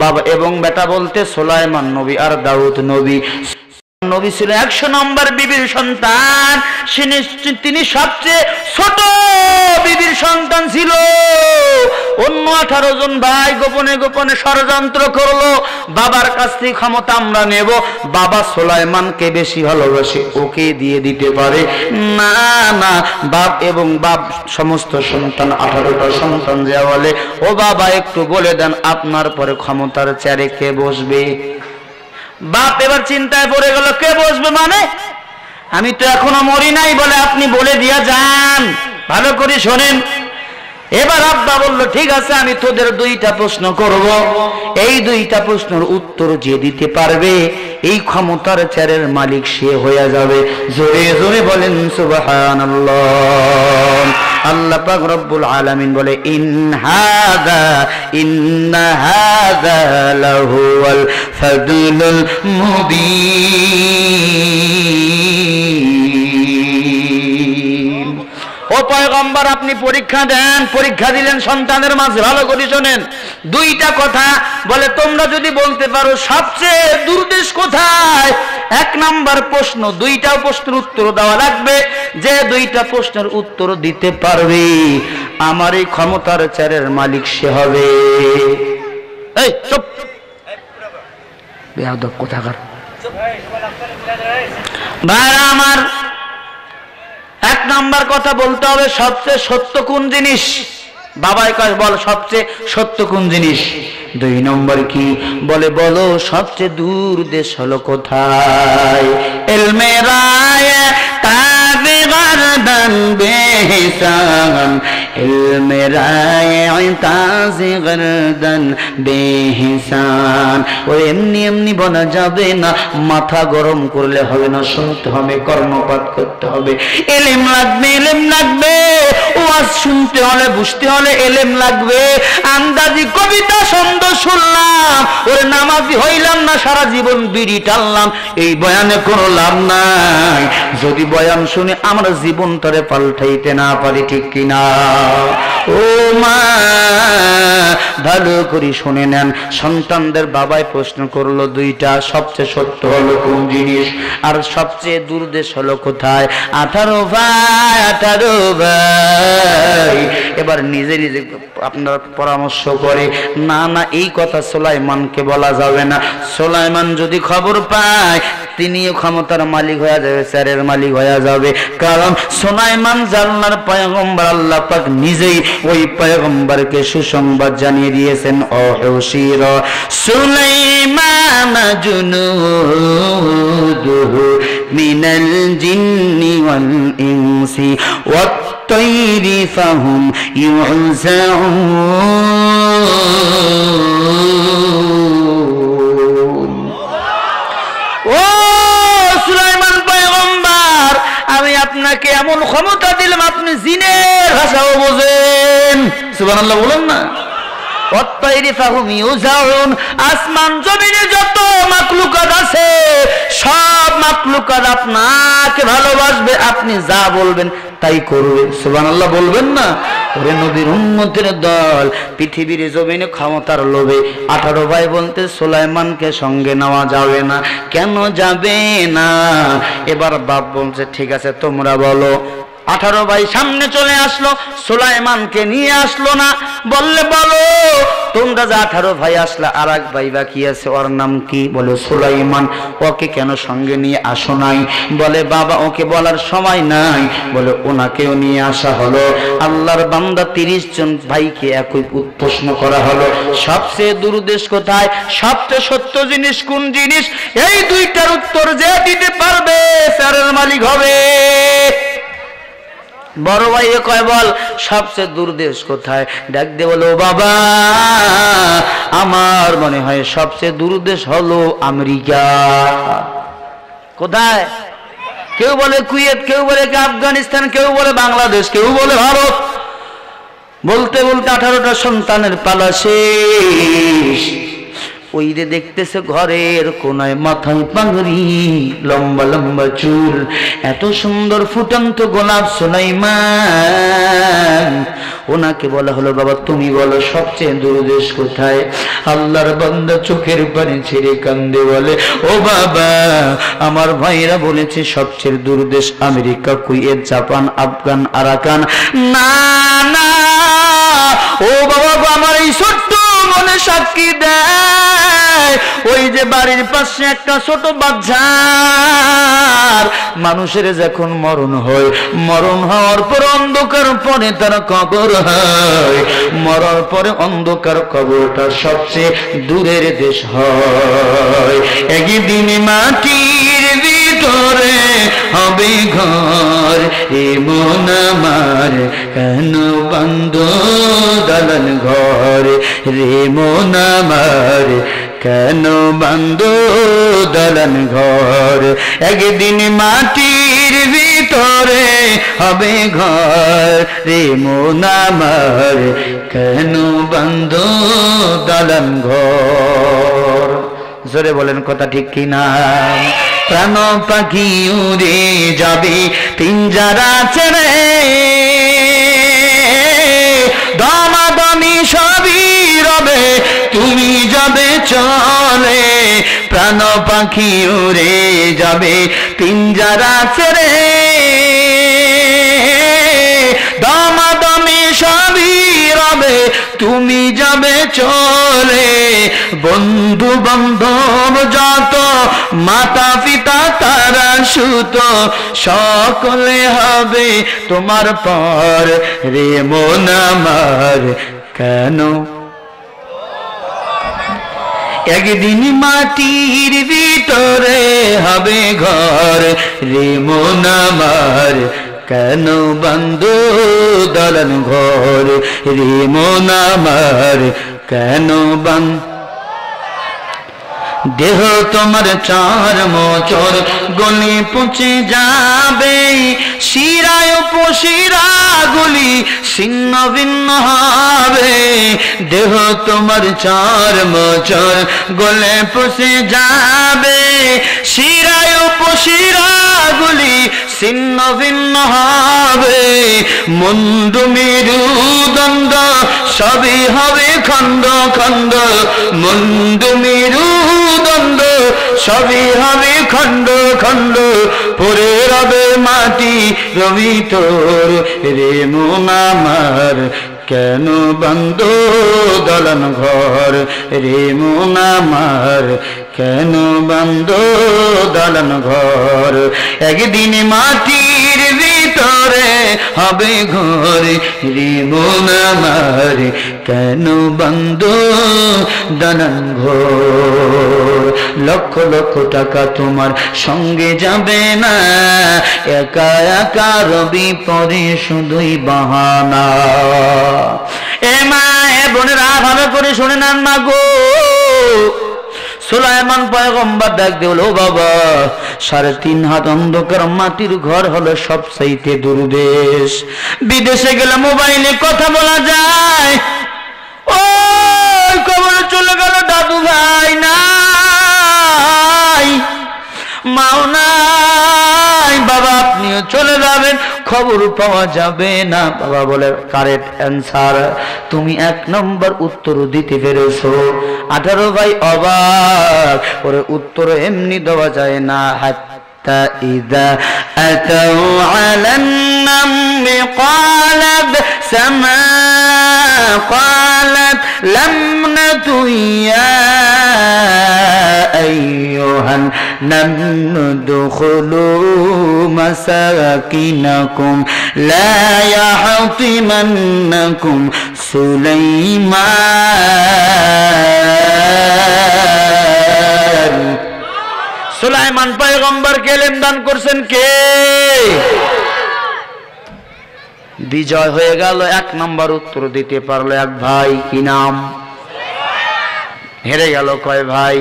বাবা এবং বেটা বলতে সুলাইমান নবী আর দাউদ নবী। নবী ছিল 100 নম্বর বিবির সন্তান, তিনি সবচেয়ে ছোট বিবির সন্তান ছিল। অন্য 18 জন ভাই গোপনে গোপনে ষড়যন্ত্র করলো, বাবার কাছ থেকে ক্ষমতা আমরা নেব, বাবা সুলাইমানকে বেশি ভালোবাসে, ওকে দিয়ে দিতে পারে না। না, বাপ এবং বাপ সমস্ত সন্তান 18টা সন্তান যা বলে, ও বাবা একটু বলে দেন আপনার পরে ক্ষমতার চেয়ারে কে বসবে। বাপ এবার চিন্তায় পড়ে গেল, কে বসবে মানে? আমি তো এখনো মরি নাই, বলে আপনি বলে দিয়া যান, ভালো করে শোনেন। এবার আব্বা বলল ঠিক আছে, আমি তোদের 2টা প্রশ্ন করব, এই 2টা প্রশ্নের উত্তর যে দিতে পারবে এই ক্ষমতার চেয়ারের মালিক সে হয়ে যাবে। জোরে জোরে বলেন সুবহানাল্লাহ। আল্লাহ পাক রব্বুল আলামিন বলে ইন্না হাযা লাহুয়াল ফাদলুল মুবিন। ও পয়গম্বর, আপনি পরীক্ষা দেন, পরীক্ষা দিলেন সন্তানের মাঝে, ভালো করে শোনেন। 2টা কথা বলে, তোমরা যদি বলতে পারো সবচেয়ে দুর্দেশ কোথায়। 1 নাম্বার প্রশ্ন, 2টা প্রশ্নের উত্তর দেওয়া লাগবে। যে 2টা প্রশ্নের উত্তর দিতে পারবে আমার এই ক্ষমতার চেয়ারের মালিক সে হবে। এই চুপ, বেয়াদব কোথাকার। ভাই আমার, 1 নাম্বার কথা বলতে হবে, সবচেয়ে সত্য কোন জিনিস। বাবাই কয় বল সবচেয়ে সত্য কোন জিনিস। 2 নম্বর কি বলে, বলো সবচেয়ে দূর দেশ হলো কোথায়। ইলমে রায় তাবে গরদান বেহিসান, ইলমে রায় তাজে গরদান বেহিসান। ও এমনি এমনি বলা যাবে না, মাথা গরম করলে হবে না, শুনতে হবে, কর্মপাত করতে হবে। ইলম লাগবে, ইলম লাগবে, ওয়াজ শুনতে হলে বুঝতে হলে ইলম লাগবে। আন্দাজি কবিতা ছন্দ শুনলাম, ওরে নামাজি হইলাম না, সারা জীবন বিড়ি টানলাম, এই বয়ানে কোনো লাভ নাই। যদি বয়ান শুনে আমরা জীবনটারে পাল্টাইতে না পারি, ঠিক কিনা? ও মা ভালো করে শুনে নেন, সন্তানদের বাবাই প্রশ্ন করলো দুইটা, সবচেয়ে সত্য হলো কোন জিনিস আর সবচেয়ে দুর্দেশ হলো কোথায়? 18 ভাই 18 ভাই। এবার নিজে নিজে আপনার পরামর্শ করে, না না এই কথা সুলাইমানকে বলা যাবে না। সুলাইমান যদি খবর পায় তিনিও ক্ষমতার মালিক হয়ে যাবে, স্যারের মালিক হয়ে যাবে। কারণ সুলাইমান আল্লাহর পয়গম্বর, আল্লাহ পাক নিজেই ওই পয়গম্বরকে সুসংবাদ জানিয়ে দিয়েছেন, ও হুশির সুলাইমান জুনুদুহু মিনাল জিন্নি ওয়াল ইনসি ওয়াত তায়রি ফাহুম ইউযাউন। ও সুলাইমান পয়গম্বর, আমি আপনাকে এমন ক্ষমতা দিলাম আপনি জিনের ভাষাও বোঝেন। সুবহানাল্লাহ বলেন না। আসমান জমিনে যত মাখলুকাত আছে সব মাখলুকাত আপনাকে ভালোবাসবে, আপনি যা বলবেন তাই করবে। সুবহানাল্লাহ বলবেন না। ওরে নবীর উম্মতের দল, পৃথিবীর জমিনে ক্ষমতার লোভে 18 ভাই বলতে সুলাইমানকে সঙ্গে নেওয়া যাবে না। কেন যাবে না? এবার বাপ বলছে ঠিক আছে তোমরা বলো। 18 ভাই সামনে চলে আসলো, সুলাইমানকে নিয়ে আসলো না। বললে বলো তোমরা যে 18 ভাই আসলা, আর এক ভাই বাকি আছে, ওর নাম কি? বলে সুলাইমান। ওকে কেন সঙ্গে নিয়ে আসো নাই? বলে বাবা ওকে বলার সময় নাই। বলে ওনাকেও নিয়ে আসা হলো। আল্লাহর বান্দা 30 জন ভাইকে একই প্রশ্ন করা হলো, সবচেয়ে দুর্দেশ কোথায়, সবচেয়ে সত্য জিনিস কোন জিনিস? এই দুইটার উত্তর যে দিতে পারবে স্যারের মালিক হবে। বড় ভাই কয় বল সবচেয়ে দুর্দেশ কোথায়? ডাক দিয়ে বলো বাবা আমার মনে হয় সবচেয়ে দুর্দেশ হলো আমেরিকা। কোথায়? কেউ বলে কুয়েত, কেউ বলে আফগানিস্তান, কেউ বলে বাংলাদেশ, কেউ বলে ভারত। বলতে বলতে 18টা সন্তানের পালা শেষ। ওই যে দেখতেছে ঘরের কোনায় মাথায় পাগড়ি, লম্বা লম্বা চুল, এত সুন্দর ফুটন্ত গোলাপ সুলাইমান। ওনাকে বলা হলো বাবা তুমি বলো সবচেয়ে দূরদেশ কোথায়? আল্লাহর বান্দা চোখের পানি ছেড়ে কান্দে বলে ও বাবা আমার ভাইরা বলেছে সবচেয়ে দূরদেশ America, Kuwait, Japan, Afghan, Arakan. না না ও বাবা আমার এই ছোট্ট মনে সাক্ষী দেয়, ওই যে বাড়ির পাশে একটা ছোট বাচ্চার মানুষের যখন মরণ হয়, মরণ হওয়ার পর অন্ধকার পরে তার কবর হয়, মরার পরে অন্ধকার কবরটা সবচেয়ে দূরের দেশ হয়। একদিন মাটির ভিতরে হবে ঘর, এমন আমার কেন বান্ধ দালান ঘর, রে মন আমার কেন বান্ধ দালান ঘর। একদিন মাটির ভিতরে হবে ঘর, রে মন আমার কেন বান্ধ দালান ঘর। জোরে বলেন কথা ঠিক কিনা? প্রাণ পাখি উড়ে যাবে পিঞ্জারা ছেড়ে, দমাদমি সবই রবে তুমি যাবে চলে। প্রাণ পাখি উড়ে যাবে পিঞ্জারা ছেড়ে, দমাদমি সবই রবে তুমি যাবে চলে। বন্ধু বান্ধব যত মাতা পিতা তারা সুত সকলে হবে তোমার পর, রে মন আমার কেন। একদিন মাটির ভিতরে হবে ঘর, রে মন আমার কেন বান্ধ দালান ঘর, রে মন আমার কেন বান্ধ। দেহ তোমার চার মোচর গলি পচে যাবে, শিরায় উপশিরা গুলি ছিন্ন ভিন্ন হবে। দেহ তোমার চার মোচর গলে পচে যাবে, শিরায় উপশিরা গুলি ছিন্ন ভিন্ন হবে, মন্দ মেরুদণ্ড সবই হবে খণ্ড খণ্ড, মন্দ মেরুদণ্ড সবই হবে খণ্ড খণ্ড, পরে রবে মাটি রবি তোর রে মন আমার, কেন বন্ধ দলন ঘর রে মন আমার, কেন বন্ধ দলন ঘর, একদিন মাটির ভিতরে হবে ঘর রে মন আমার, কেন বন্ধ দলন ঘর। লক্ষ লক্ষ টাকা তোমার সঙ্গে যাবে না, একা একা রবি পরে শুধুই বাহানা। এ মা এ বোনেরা ভালো করে শুনে নেন মা গো, সুলাইমান পয়গম্বর ডাক দিল, ও বাবা 3.5 হাত অন্ধকার মাটির ঘর হলো সবচাইতে দুর্বেশ, বিদেশে গেলে মোবাইলে কথা বলা যায়, ও কবরে চলে গেল দাদু ভাই নাই, মাও নাই, বাবা আপনিও চলে যাবেন, খবর পাওয়া যাবে না। বাবা বলে কারেক্ট অ্যান্সার, তুমি 1 নম্বর উত্তর দিতে পেরেছো। 18 ভাই অবাক, ওরে উত্তর এমনি দেওয়া যায় না। হাত্তা ইদা আতাউ আলান নামলি ক্বালাত সামা قالت لم نتيا أيها النمل ادخلوا مساكنكم لا يحطمنكم سليمان। সুলাইমান পয়গম্বরকে ইলম দান করছেন কে? বিজয় হয়ে গেল, 1 নম্বর উত্তর দিতে পারলো এক ভাই, কি নাম? হেরে গেল কয় ভাই?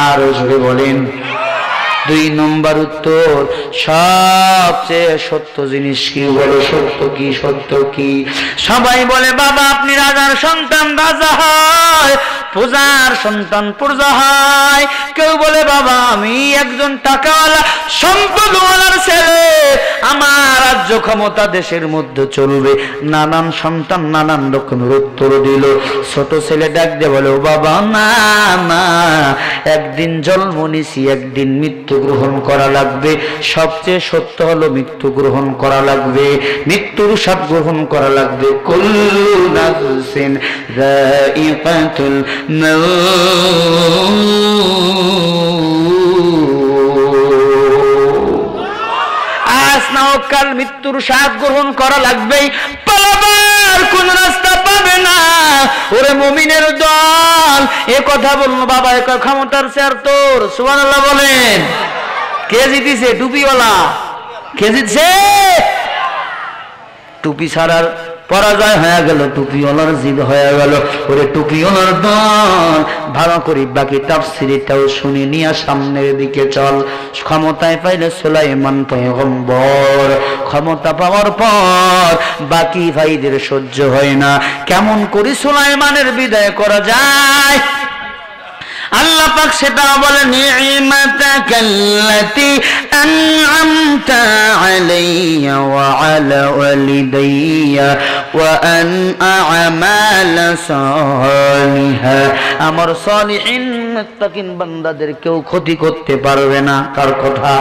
আরো জোরে বলেন। 2 নম্বর উত্তর, সবচেয়ে সত্য জিনিস কি? বলো সত্য কি? সত্য কি? সবাই বলে বাবা আপনি রাজার সন্তান রাজা হয়, পূজার সন্তান পূজা হয়। কেউ বলে বাবা আমি একজন টাকাওয়ালা সম্পদওয়ালার ছেলে, আমার রাজ্য ক্ষমতা দেশের মধ্যে চলবে। নানান সন্তান নানান রকমের উত্তর দিল। ছোট ছেলে ডাক দিয়ে বলে, ও বাবা না না, একদিন জন্ম নিছি, একদিন মৃত্যু গ্রহণ করা লাগবে। সবচেয়ে সত্য হলো মৃত্যু গ্রহণ করা লাগবে, মৃত্যুর স্বাদ গ্রহণ করা লাগবে। কুল্লু নাফসিন যায়িকাতুল আজ না হোক কাল মৃত্যুর স্বাদ গ্রহণ করা লাগবেই, পালাবার কোন রাস্তা পাবে না। ওরে মুমিনের দল এ কথা বললো, বাবা এ ক্ষমতার চেয়ার তোর, সুবহানাল্লাহ বলেন। কে জিতিছে? টুপিওয়ালা। কে জিতছে? টুপি ছাড়ার পরাজয় হয়ে গেল, টুপিওয়ালার জিত হয়ে গেল। ওরে টুপিওয়ালার দল ভালো করি বাকি তাফসীরটাও শুনে নিয়ে সামনের দিকে চল। ক্ষমতায় পাইলে সুলাইমান পয়গম্বর, ক্ষমতা পাওয়ার পর বাকি ভাইদের সহ্য হয় না। কেমন করে সুলাইমানের বিদায় করা যায়? আল্লাহ পাক সেটা বলে, নি'মাতাকাল্লাতী আন'আমতা আলাইয়া ওয়া আলা ওয়ালিদাইয়া ওয়া আন আ'মালা সালিহা। আমার সালিহিন মুত্তাকিন বান্দাদের কেউ ক্ষতি করতে পারবে না। কার কথা?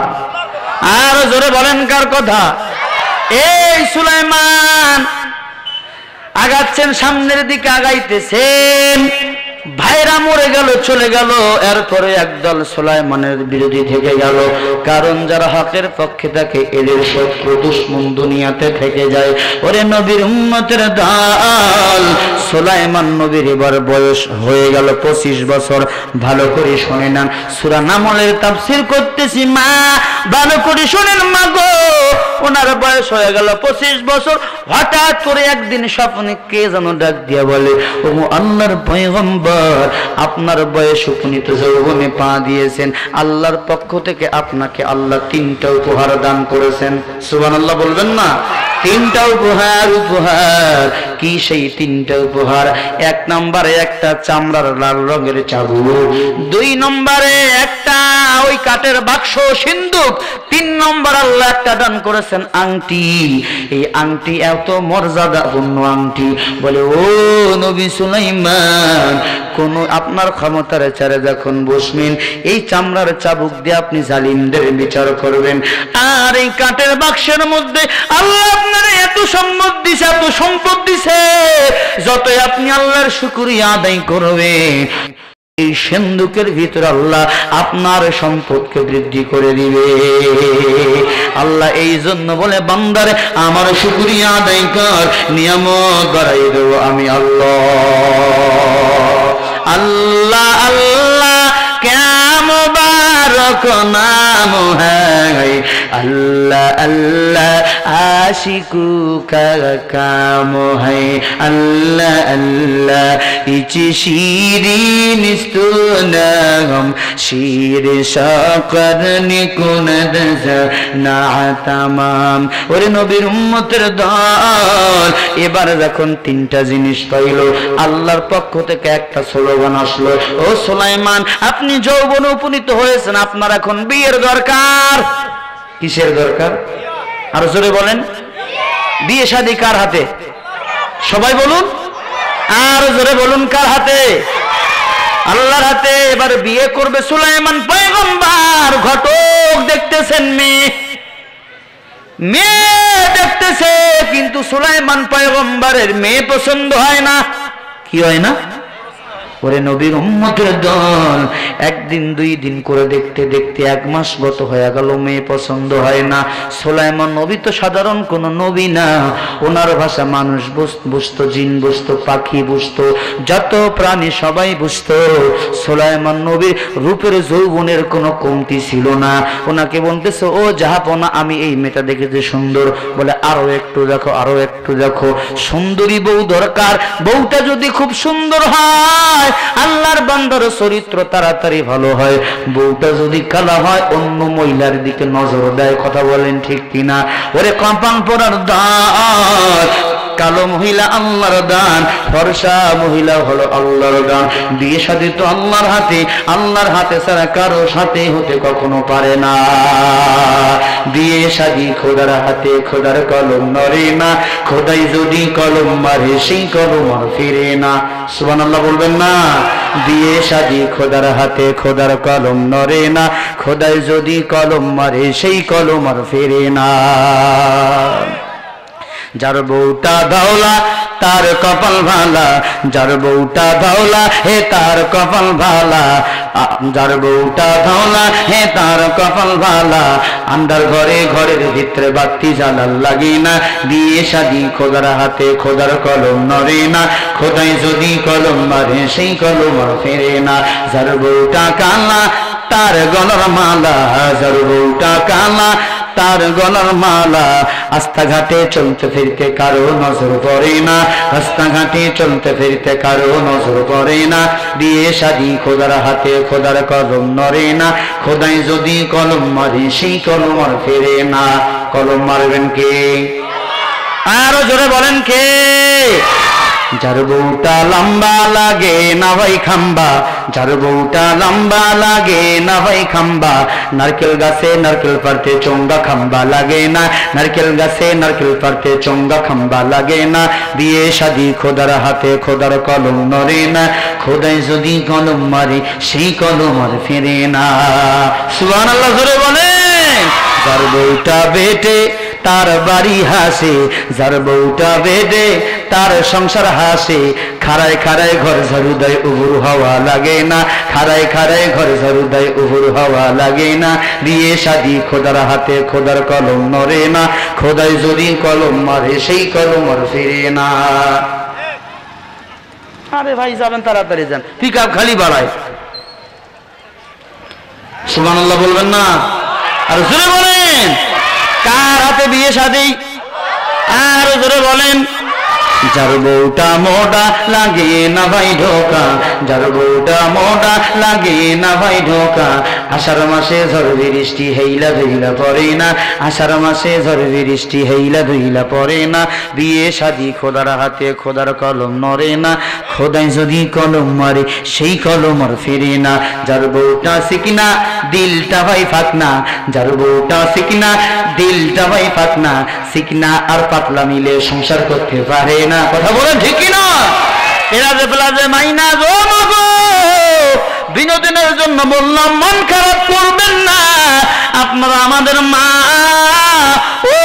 আর জোরে বলেন কার কথা? এই সুলাইমান আগাচ্ছেন, সামনের দিকে আগাইতেছেন, ভাইরা মরে গেল, চলে গেল। এরপরে একদল সুলাইমানের বিরোধী থেকে গেল, কারণ যারা হকের পক্ষে থাকে এদের শত্রু দুশমন দুনিয়াতে থেকে যায়। ওরে নবীর উম্মতের দল, সুলাইমান নবীর এবার বয়স হয়ে গেল 25 বছর। ভালো করে শুনে নেন, সূরা নামলের তাফসীর করতেছি মা, ভালো করে শুনেন মা গো। ওনার বয়স হয়ে গেল 25 বছর। হঠাৎ করে একদিন স্বপ্নে কে যেন ডাক দিয়ে বলে, ও আল্লাহর পয়গম্বর, আপনার বয়স উপনীত যৌবনে পা দিয়েছেন, আল্লাহর পক্ষ থেকে আপনাকে আল্লাহ 3টা উপহার দান করেছেন। সুবহানাল্লাহ বলবেন না? তিনটা উপহার উপহার কি সেই তিনটা উপহার? এক নম্বরে একটা চামড়ার লাল রঙের চাবুক, দুই নম্বরে একটা ওই কাঠের বাক্স সিন্দুক, তিন নম্বর আল্লাহ একটা দান করেছেন আংটি। এই আংটি এত মর্যাদাপূর্ণ আংটি, বলে ও নবী সুলাইমান, কোন আপনার ক্ষমতার চারে যখন বসবেন এই চামড়ার চাবুক দিয়ে আপনি জালিমদের বিচার করবেন, আর এই কাঠের বাক্সের মধ্যে আল্লাহ আপনার এত সম্পদ দিছে, এত সম্পদ দিছে, যতই আপনি আল্লাহর শুকরিয়া আদায় করবেন এই সিন্ধুকের ভিতরে আল্লাহ আপনার সম্পদকে বৃদ্ধি করে দিবে। আল্লাহ এই জন্য বলে বান্দারে আমার শুকরিয়া আদায় কর, নিয়ামত বাড়াই দেব আমি আল্লাহ। আল্লাহ আল্লাহ ক্যা মুবারক নাম হ্যায়, আল্লাহ আল্লাহ আশিকু কা কাম হ্যায়, আল্লাহ আল্লাহ ইচ শিরিন ইস্তুনাম শির শাকর নিকুনদ না তামাম। ওরে নবীর উম্মতের দল, এবার যখন তিনটা জিনিস পাইল, আল্লাহর পক্ষ থেকে একটা স্লোগান আসলো, ও সুলাইমান আপনি যৌবনে উপনীত হয়েছেন, আপনার এখন বিয়ের দরকার। কিসের দরকার? আর জোরে বলেন। বিয়ে শাদী কার হাতে? সবাই বলুন, আর জোরে বলুন, কার হাতে? আল্লাহর হাতে। এবার বিয়ে করবে সুলাইমান পয়গম্বর। ঘটক দেখতেছেন, মেয়ে দেখতেছে, কিন্তু সুলাইমান পয়গম্বরের মেয়ে পছন্দ হয় না। কি হয় না? ওরে নবীর উম্মতের দল, একদিন দুই দিন করে দেখতে দেখতে এক মাস গত হয়ে গেল, মেয়ে পছন্দ হয় না। সুলাইমান নবী তো সাধারণ কোন নবী না, ওনার ভাষা মানুষ বুঝতো, জিন বুঝতো, পাখি বুঝতো, যত প্রাণী সবাই বুঝতো। সুলাইমান নবীর রূপের যৌবনের কোনো কমতি ছিল না। ওনাকে বলতেছে, ও জাহাপনা আমি এই মেয়েটা দেখেছি সুন্দর, বলে আরো একটু দেখো, আরো একটু দেখো। সুন্দরী বউ দরকার, বউটা যদি খুব সুন্দর হয় আল্লাহর বান্দার চরিত্র তাড়াতাড়ি ভালো হয়, বউটা যদি কালা হয় অন্য মহিলার দিকে নজর দেয়। কথা বলেন ঠিক কিনা? ওরে কপাল পরার দান, কালো মহিলা আল্লাহর দান, ফর্সা মহিলা হলো আল্লাহর দান। বিয়ে শাদী তো আল্লাহর হাতে, আল্লাহর হাতে ছাড়া কারো সাথে হতে কখনো পারে না। বিয়ে শাদী খোদার হাতে, খোদার কলম নড়ে না, খোদাই যদি কলম মারে সেই কলম আর ফিরে না। সুবহানাল্লাহ বলবেন না? বিয়ে শাদী খোদার হাতে, খোদার কলম নড়ে না, খোদাই যদি কলম মারে সেই কলম আর ফিরে না। যার বউটা দাওলা তার কপাল ভালা, যার বউটা দাওলা হে তার কপাল ভালা, যার বউটা দাওলা হে তার কপাল ভালা। আন্ডার ঘরে ঘরের ভিতরে বাতি জ্বালার লাগে না, বিয়ে শাদী খোদার হাতে, খোদার কলম নড়ে না, খোদাই যদি কলম মারে সেই কলম আর ফেরে না। যার বউটা কালা তার গলার মালা, যার বউটা কালা তার গলার মালা। রাস্তাঘাটে চলতে ফিরতে কারো নজর পড়ে না, রাস্তাঘাটে চলতে ফিরতে কারো নজর পড়ে না। বিয়ে শাদী খোদার হাতে, খোদার কলম নড়ে না, খোদাই যদি কলম মারে সেই কলম আর ফেরে না। কলম মারবেন কে? আরো জোরে বলেন কে? যার বউটা লম্বা লাগে না ভাই খাম্বা, যার বউটা লম্বা লাগে না ভাই খাম্বা। নারকেল গাছে নারকেল পারতে চোঙ্গা খাম্বা লাগে না, নারকেল গাছে নারকেল পারতে চোঙ্গা খাম্বা লাগে না। বিয়ে শাদী খোদার হাতে, খোদার কলম নড়ে না, খোদাই যদি কলম মারে সেই কলম আর ফেরে না। সুবহানাল্লাহ জোরে বলেন। যার বউটা বেটে তার বাড়ি হাসে, যার বউটা বেদে তার সংসার হাসে। খাড়ায় খাড়ায় ঘর ঝাড়ু দেয় উবুর হওয়া লাগে না, খাড়ায় খাড়ায় ঘর ঝাড়ু দেয় উবুর হওয়া লাগে না। বিয়ে শাদী খোদার হাতে, খোদার কলম নড়ে না, খোদাই যদি কলম মারে সেই কলম আর ফিরে না। আরে ভাই যাবেন তাড়াতাড়ি যান, পিক আপ খালি বাড়ায়। সুবহানাল্লাহ বলবেন না? আর জোরে বলেন। কার হাতে বিয়ে শাদী? আর জোরে বলেন। যার বউটা মোটা লাগে না ভাই ঢোকা, যার বউটা মোটা লাগে না ভাই ঢোকা। আষাঢ় মাসে ঝড় বৃষ্টি হেইলা ধুইলা পড়ে না, আষাঢ় মাসে ঝড় বৃষ্টি হেইলা ধুইলা পড়ে না। বিয়ে শাদী খোদার হাতে, খোদার কলম নড়ে না, খোদাই যদি কলম মারে সেই কলম আর ফিরে না। যার বউটা সিকনা দিলটা ভাই ফাকনা, যার বউটা সিকনা দিলটা ভাই ফাকনা। সিকনা আর পাতলা মিলে সংসার করতে পারে না। কথা বলেন ঠিক কিনা? এরা যে প্লাজে মাইনা গো মাগো, বিনোদনের জন্য বললাম, মন খারাপ করবেন না। আপনারা আমাদের মা, ও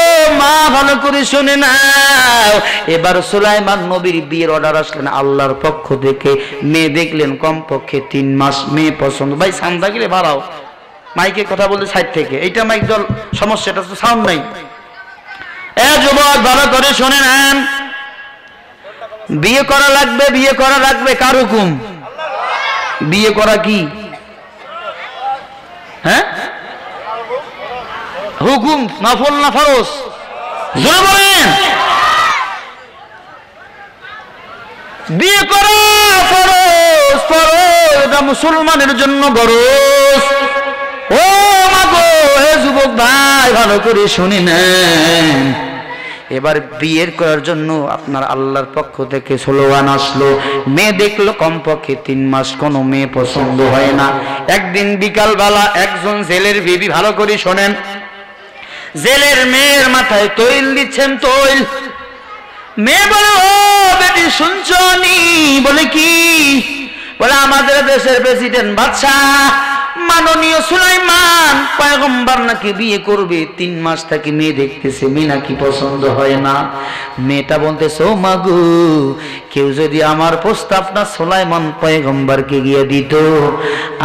মা ভালো করে শুনে নাও। এবার সুলাইমান নবীর বিয়ের অর্ডার আসলেন আল্লাহর পক্ষ থেকে। মেয়ে দেখলেন কমপক্ষে 3 মাস, মেয়ে পছন্দ। ভাই সাউন্ড থাকলে বাড়াও, মাইকে কথা বলতে সাইড থেকে। এইটা মাইক দল সমস্যা, এটা তো সাউন্ড নাই। এ যুবক ভালো করে শুনে নেন, বিয়ে করা লাগবে, বিয়ে করা লাগবে। কার হুকুম? বিয়ে করা কি? হ্যাঁ, হুকুম নফল না ফরজ? জোরে বলেন। বিয়ে করা ফরজ, ফরজ, এটা মুসলমানের জন্য ফরজ। ও মাগো, হে যুবক ভাই ভালো করে শুনে নেন। এবার বিয়ের করার জন্য আপনার আল্লাহর পক্ষ থেকে স্লোগান আসলো। মেয়ে দেখলো কমপক্ষে 3 মাস, কোনো মেয়ে পছন্দ হয় না। একদিন বিকালবেলা একজন জেলের বিবি, ভালো করে শোনেন, জেলের মেয়ের মাথায় তৈল দিচ্ছেন, তৈল। মেয়ে বলে, ও বেটি শুনছো নি? বলে কি? বলে আমাদের দেশের প্রেসিডেন্ট বাদশাহ মাননীয় সুলাইমান পয়গম্বর নাকি বিয়ে করবে। 3 মাস থেকে মেয়ে দেখতেছে, মেয়ে নাকি পছন্দ হয় না। মেয়েটা বলতেছে, ও মাগু, কেউ যদি আমার প্রস্তাবটা সুলাইমান পয়গম্বরকে গিয়ে দিত,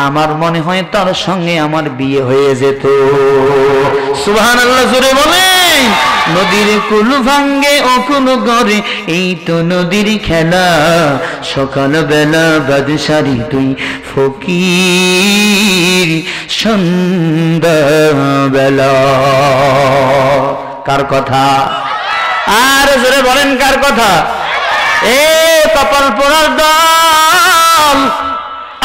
আমার মনে হয় তার সঙ্গে আমার বিয়ে হয়ে যেত। সুবহানাল্লাহ, জোরে বলেন। নদীর কুল ভাঙ্গে ও কুল গড়ে, এই তো নদীর খেলা। সকাল বেলা বাদশারি তুই ফকির, সন্ধ্যা বেলা। কার কথা? আর জোরে বলেন, কার কথা? এ কপাল পোড়ার দল,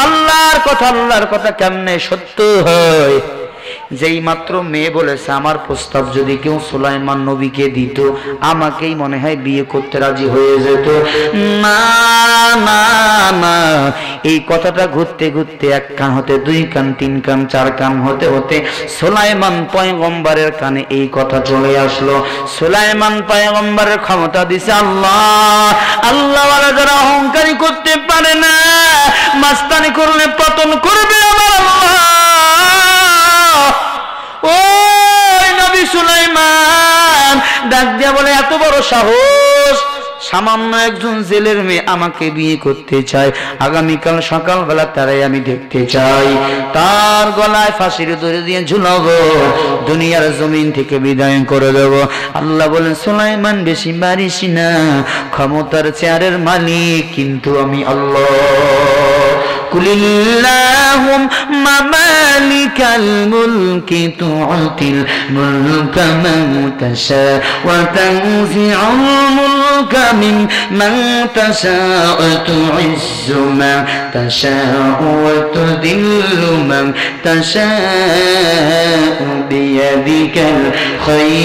আল্লাহর কথা, আল্লাহর কথা কেমনে সত্য হয়? যেই মাত্র মেয়ে বলেছে আমার প্রস্তাব যদি কেউ সুলাইমান নবীকে দিত, আমাকেই মনে হয় বিয়ে করতে রাজি হয়ে যেত। না না না, এই কথাটা ঘুরতে ঘুরতে 1 কান হতে 2 কান, 3 কান, 4 কান হতে হতে সুলাইমান পয়গম্বরের কানে এই কথা চলে আসলো। সুলাইমান পয়গম্বরের ক্ষমতা দিছে আল্লাহ। আল্লাহওয়ালা যারা অহংকারী করতে পারে না, মাস্তানি করলে পতন করবে আমার আল্লাহ। ওই নবী সুলাইমান ডাক দিয়া বলে, এত বড় সাহস, সামান্য একজন জেলের মেয়ে আমাকে বিয়ে করতে চায়। আগামীকাল সকালবেলা তারাই আমি দেখতে চাই, তার গলায় ফাঁসির দড়ি দিয়ে ঝুলাবো, দুনিয়ার জমিন থেকে বিদায় করে দেব। আল্লাহ বলেন, সুলাইমান বেশি পারিস না, ক্ষমতার চেয়ারের মালিক কিন্তু আমি আল্লাহ। কুলিল্লাহুম্মা মালিকাল মুলকি তু'তিল মুলকা মান তাশা ওয়া তানজি'ুল মুলকা মিম্মান তাশা ওয়া তু'ইজ্জু মান তাশা ওয়া তুযিল্লু মান তাশা বিয়াদিকাল খায়র